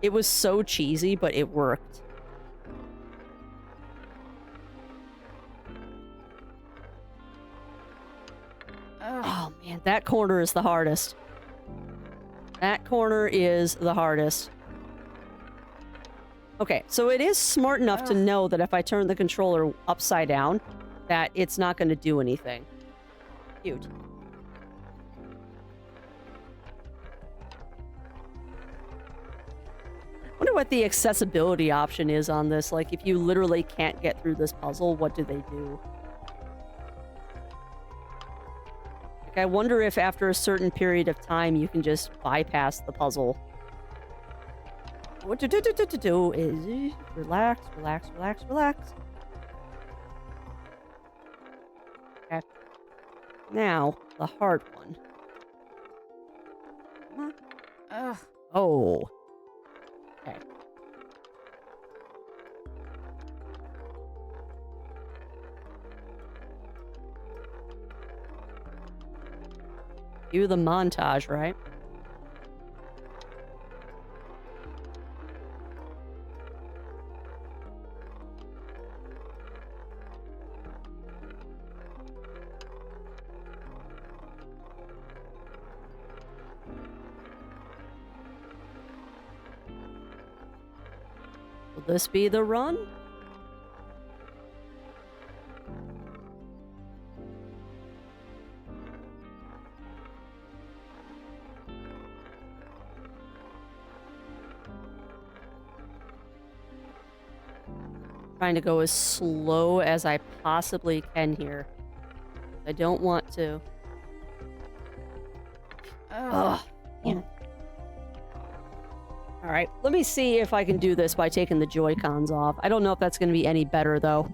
It was so cheesy, but it worked. Oh man, that corner is the hardest. That corner is the hardest. Okay, so it is smart enough to know that if I turn the controller upside down, that it's not going to do anything. Cute. I wonder what the accessibility option is on this. Like, if you literally can't get through this puzzle, what do they do? Like, I wonder if after a certain period of time, you can just bypass the puzzle. What to do is relax. Okay. Now, the hard one. Come on. Oh. Okay. Do the montage, right? Will this be the run? Trying to go as slow as I possibly can here. I don't want to. Ugh. Yeah. All right, let me see if I can do this by taking the Joy-Cons off. I don't know if that's going to be any better, though.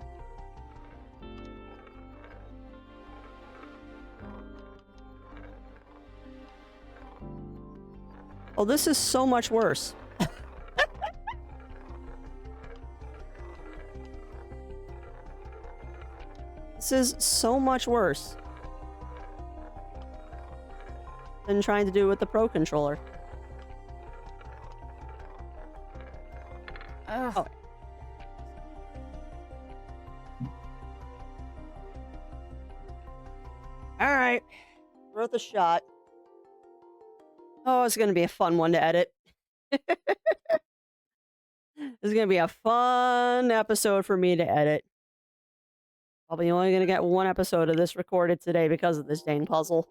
Oh, this is so much worse. This is so much worse than trying to do it with the Pro Controller. Oh. Alright. Worth a shot. Oh, it's going to be a fun one to edit. This is going to be a fun episode for me to edit. Probably only going to get one episode of this recorded today because of this dang puzzle.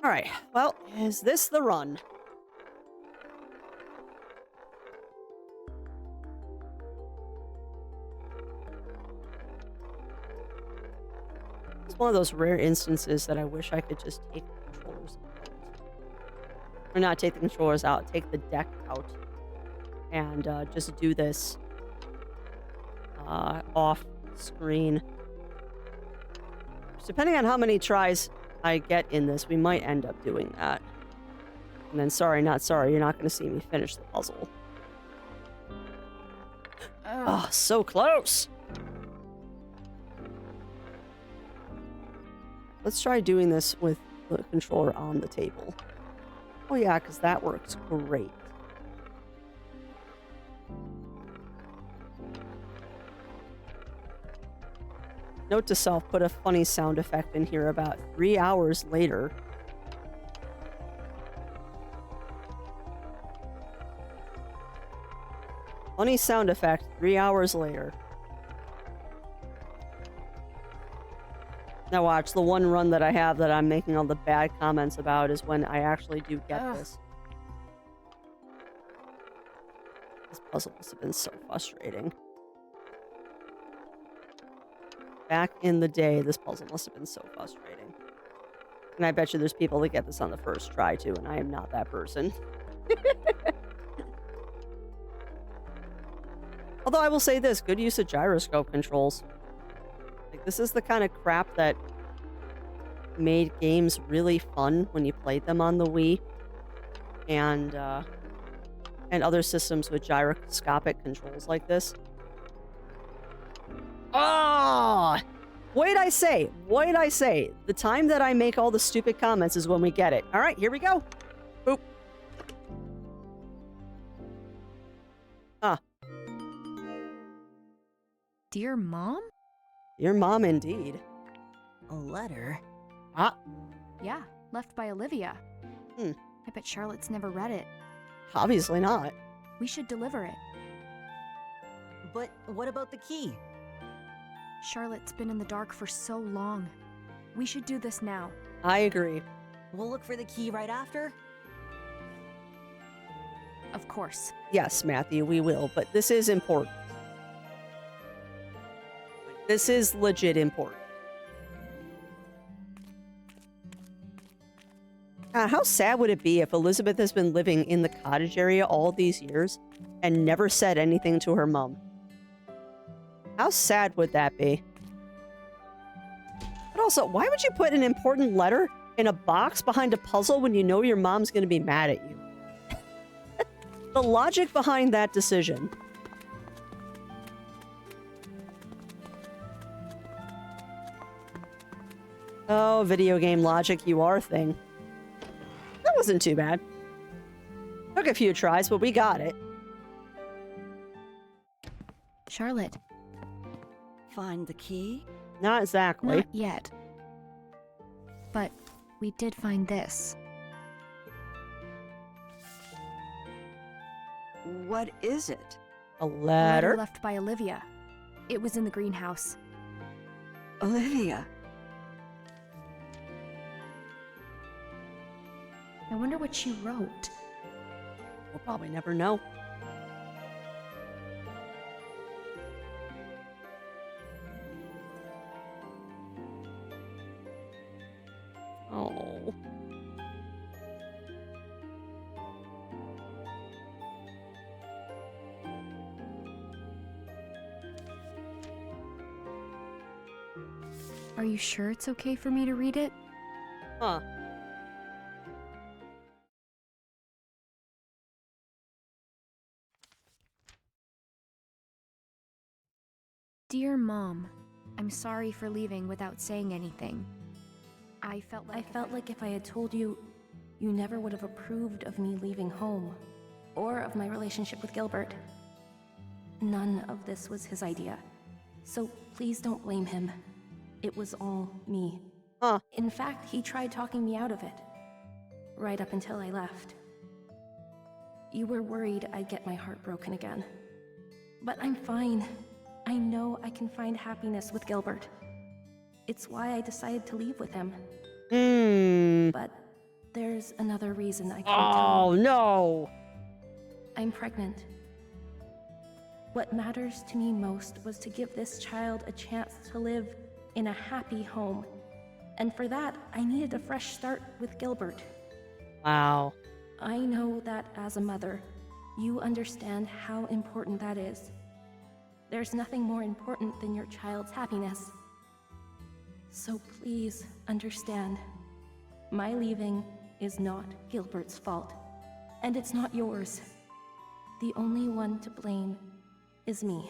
All right. Well, is this the run? It's one of those rare instances that I wish I could just take the controllers out. Or not take the controllers out, take the deck out. And just do this off screen. Depending on how many tries I get in this, we might end up doing that. And then, sorry, not sorry, you're not going to see me finish the puzzle. Oh, so close! Let's try doing this with the controller on the table. Oh yeah, because that works great. Note to self, put a funny sound effect in here about 3 hours later. Funny sound effect, 3 hours later. Now watch, the one run that I have that I'm making all the bad comments about is when I actually do get this. This puzzle must have been so frustrating. Back in the day, this puzzle must have been so frustrating. And I bet you there's people that get this on the first try, too, and I am not that person. Although I will say this, good use of gyroscope controls. Like, this is the kind of crap that made games really fun when you played them on the Wii. And other systems with gyroscopic controls like this. Oh! Wait, I say. The time that I make all the stupid comments is when we get it. All right, here we go. Boop. Dear Mom? Your mom, indeed. A letter? Yeah, left by Olivia. I bet Charlotte's never read it. Obviously not. We should deliver it. But what about the key? Charlotte's been in the dark for so long. We should do this now. I agree. We'll look for the key right after? Of course. Yes, Matthew, we will, but this is important. This is legit important. How sad would it be if Elizabeth has been living in the cottage area all these years and never said anything to her mom? How sad would that be? But also, why would you put an important letter in a box behind a puzzle when you know your mom's going to be mad at you? The logic behind that decision. Oh, video game logic, you are a thing. That wasn't too bad. Took a few tries, but we got it. Charlotte. Find the key? Not exactly. Not yet. But we did find this. What is it? A A letter? left by Olivia. It was in the greenhouse. Olivia. I wonder what she wrote. We'll probably never know. Oh. Are you sure it's okay for me to read it? Huh. Dear Mom, I'm sorry for leaving without saying anything. I felt like if I had told you, you never would have approved of me leaving home, or of my relationship with Gilbert. None of this was his idea, so please don't blame him. It was all me. In fact, he tried talking me out of it, right up until I left. You were worried I'd get my heart broken again. But I'm fine. I know I can find happiness with Gilbert. It's why I decided to leave with him. But there's another reason I can't tell Oh, you. no. I'm pregnant. What matters to me most was to give this child a chance to live in a happy home. And for that, I needed a fresh start with Gilbert. Wow. I know that as a mother, you understand how important that is. There's nothing more important than your child's happiness. So please understand, my leaving is not Gilbert's fault, and it's not yours. The only one to blame is me.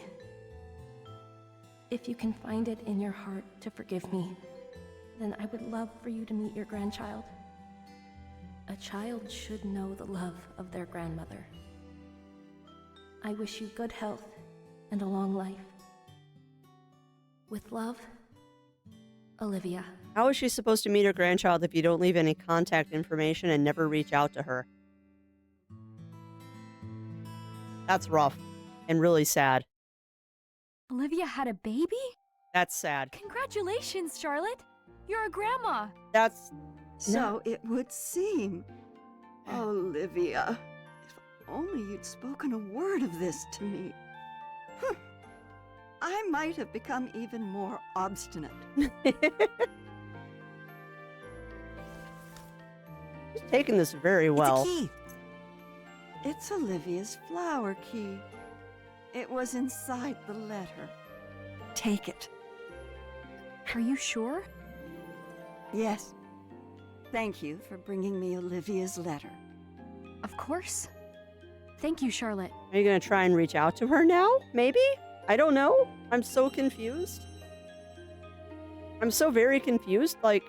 If you can find it in your heart to forgive me, then I would love for you to meet your grandchild. A child should know the love of their grandmother. I wish you good health and a long life. With love, Olivia. How is she supposed to meet her grandchild if you don't leave any contact information and never reach out to her? That's rough and really sad. Olivia had a baby? That's sad. Congratulations, Charlotte. You're a grandma. That's... So it would seem. Olivia, if only you'd spoken a word of this to me. I might have become even more obstinate. She's taking this very well. It's a key. It's Olivia's flower key. It was inside the letter. Take it. Are you sure? Yes. Thank you for bringing me Olivia's letter. Of course. Thank you, Charlotte. Are you going to try and reach out to her now? Maybe? I don't know. I'm so confused. I'm so very confused. Like,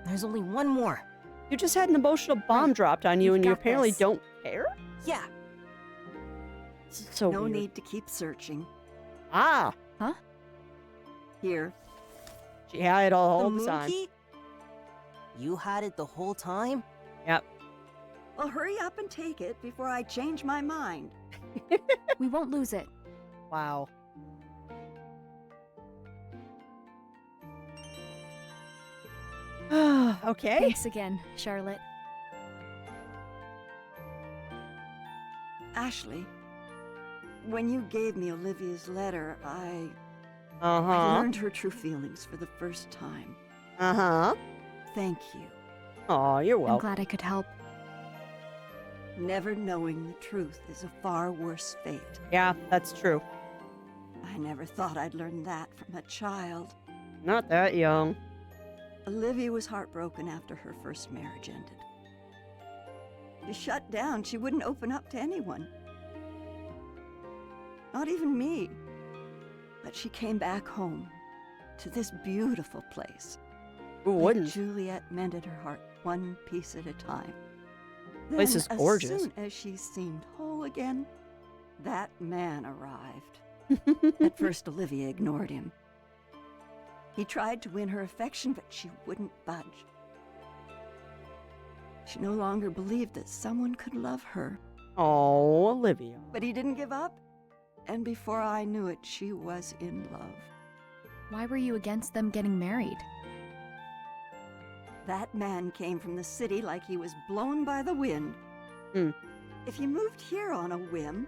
There's only one more. you just had an emotional bomb dropped on you You've and you got apparently this. don't care? Yeah. It's so No weird. need to keep searching. Ah, Huh? Here. she had it all The the moon time. key? You had it the whole time? Yep. Well, hurry up and take it before I change my mind. We won't lose it. Wow. Okay. Thanks again, Charlotte. Ashley, when you gave me Olivia's letter, I Uh-huh. learned her true feelings for the first time. Uh-huh. Thank you. Oh, you're I'm welcome. glad I could help. Never knowing the truth is a far worse fate. Yeah, that's true. I never thought I'd learn that from a child. Not that young. Olivia was heartbroken after her first marriage ended. She shut down. She wouldn't open up to anyone. Not even me. But she came back home to this beautiful place. Who wouldn't? Juliet mended her heart one piece at a time. Place Then, is gorgeous. As soon as she seemed whole again, that man arrived. At first, Olivia ignored him. He tried to win her affection, but she wouldn't budge. She no longer believed that someone could love her. Oh, Olivia. But he didn't give up, and before I knew it, she was in love. Why were you against them getting married? That man came from the city like he was blown by the wind. Hmm. If he moved here on a whim,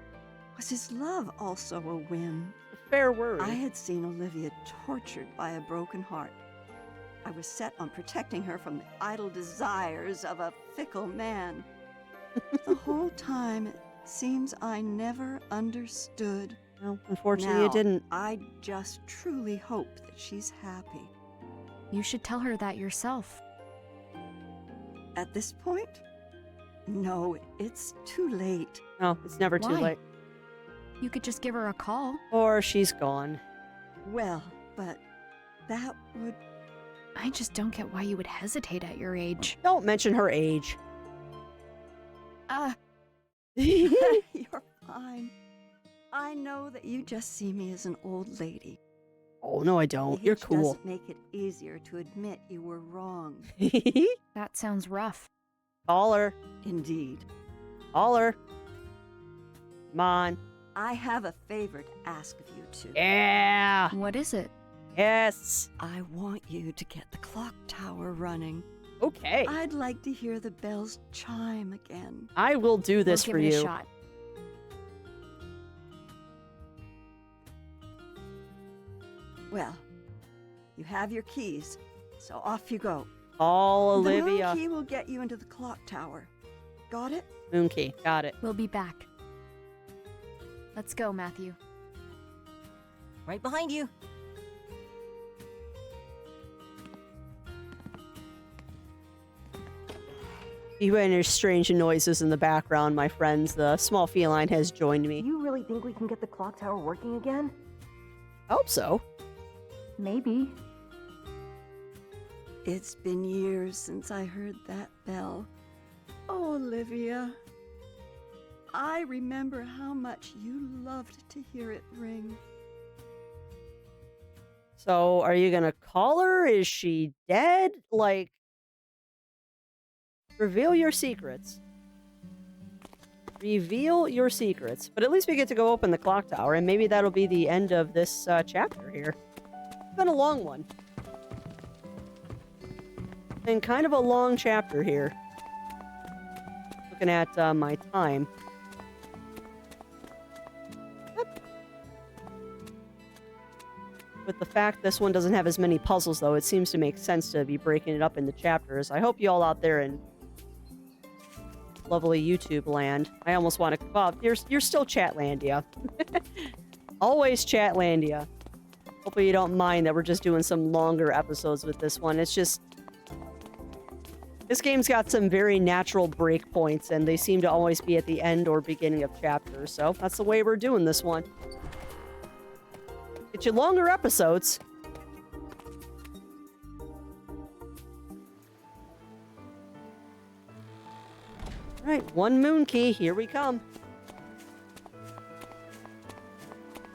was his love also a whim? Fair word. I had seen Olivia tortured by a broken heart. I was set on protecting her from the idle desires of a fickle man. The whole time, it seems I never understood. Well, unfortunately, Now, you didn't. I just truly hope that she's happy. You should tell her that yourself. At this point? No, it's too late. No, it's never too Why? late. You could just give her a call. Or she's gone. Well, but that would... I just don't get why you would hesitate at your age. Don't mention her age. You're fine. I know that you just see me as an old lady. Oh, no, I don't. You're Age cool. doesn't make it easier to admit you were wrong. That sounds rough. Call her. Indeed. Call her. Come on. I have a favor to ask of you two. Yeah. What is it? Yes. I want you to get the clock tower running. Okay. I'd like to hear the bells chime again. I will do this We'll for give it you. a shot. Well, you have your keys, so off you go. All The Olivia. moon key will get you into the clock tower. Got it? Moon key. Got it. We'll be back. Let's go, Matthew. Right behind you. You hear strange noises in the background, my friends. The small feline has joined me. You really think we can get the clock tower working again? Hope so. Maybe. It's been years since I heard that bell. Oh, Olivia. I remember how much you loved to hear it ring. So, are you gonna call her? Is she dead? Like, reveal your secrets. Reveal your secrets. But at least we get to go open the clock tower, and maybe that'll be the end of this chapter here. It's been a long one. Been kind of a long chapter here. Looking at my time. Yep. With the fact this one doesn't have as many puzzles, though, it seems to make sense to be breaking it up into chapters. I hope you all out there in lovely YouTube land. I almost want to... Well, you're still Chatlandia. Always Chatlandia. Hopefully you don't mind that we're just doing some longer episodes with this one. It's just... This game's got some very natural breakpoints, and they seem to always be at the end or beginning of chapters, so that's the way we're doing this one. Get you longer episodes. Alright, one moon key, here we come.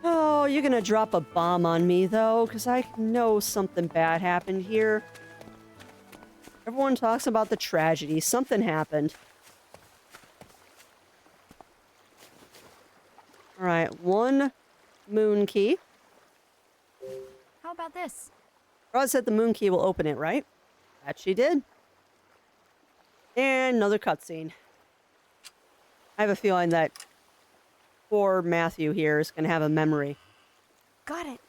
Oh, you're gonna drop a bomb on me, though, because I know something bad happened here. Everyone talks about the tragedy. Something happened. Alright, one moon key. How about this? Rod said the moon key will open it, right? That she did. And another cutscene. I have a feeling that poor Matthew here is going to have a memory. Got it.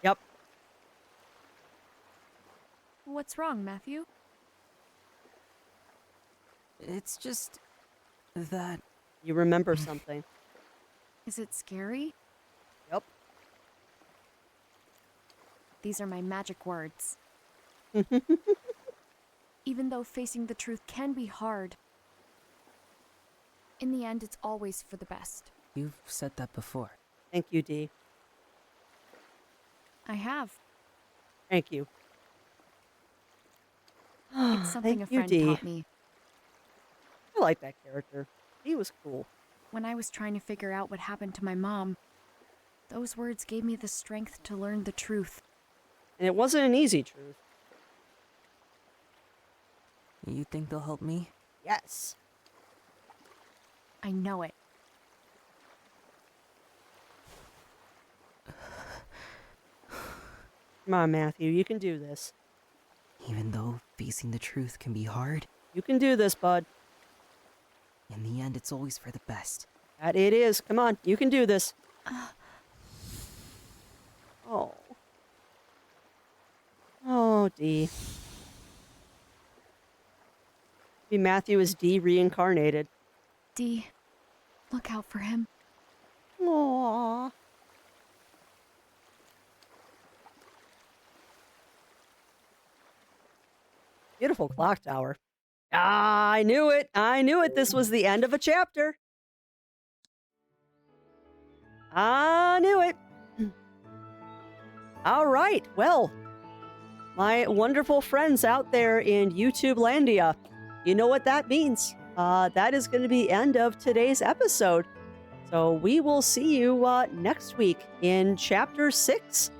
Yep. What's wrong, Matthew? It's just that... You remember something. Is it scary? Yep. These are my magic words. Even though facing the truth can be hard, in the end, it's always for the best. You've said that before. Thank you, Dee. I have. Thank you. It's something Thank a you, friend Dee. taught me. I like that character. He was cool. When I was trying to figure out what happened to my mom, those words gave me the strength to learn the truth. And it wasn't an easy truth. You think they'll help me? Yes. I know it. Come on, Matthew. You can do this. Even though facing the truth can be hard, You can do this, bud. in the end, it's always for the best. That it is. Come on. You can do this. Oh. Oh, Dee. Maybe Matthew is Dee reincarnated. Dee, look out for him. Aww. Beautiful clock tower. Ah, I knew it. I knew it. This was the end of a chapter. I knew it. All right. Well, my wonderful friends out there in YouTube Landia, you know what that means. That is going to be the end of today's episode. So we will see you next week in Chapter 6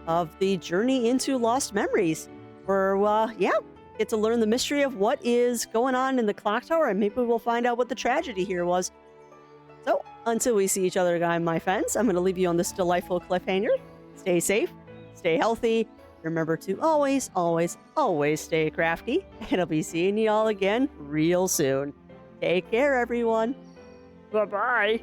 of the Journey into Lost Memories. Where, yeah, get to learn the mystery of what is going on in the clock tower, and maybe we'll find out what the tragedy here was. So, until we see each other again, my friends, I'm going to leave you on this delightful cliffhanger. Stay safe, stay healthy. Remember to always, always, always stay crafty, and I'll be seeing you all again real soon. Take care, everyone. Bye-bye.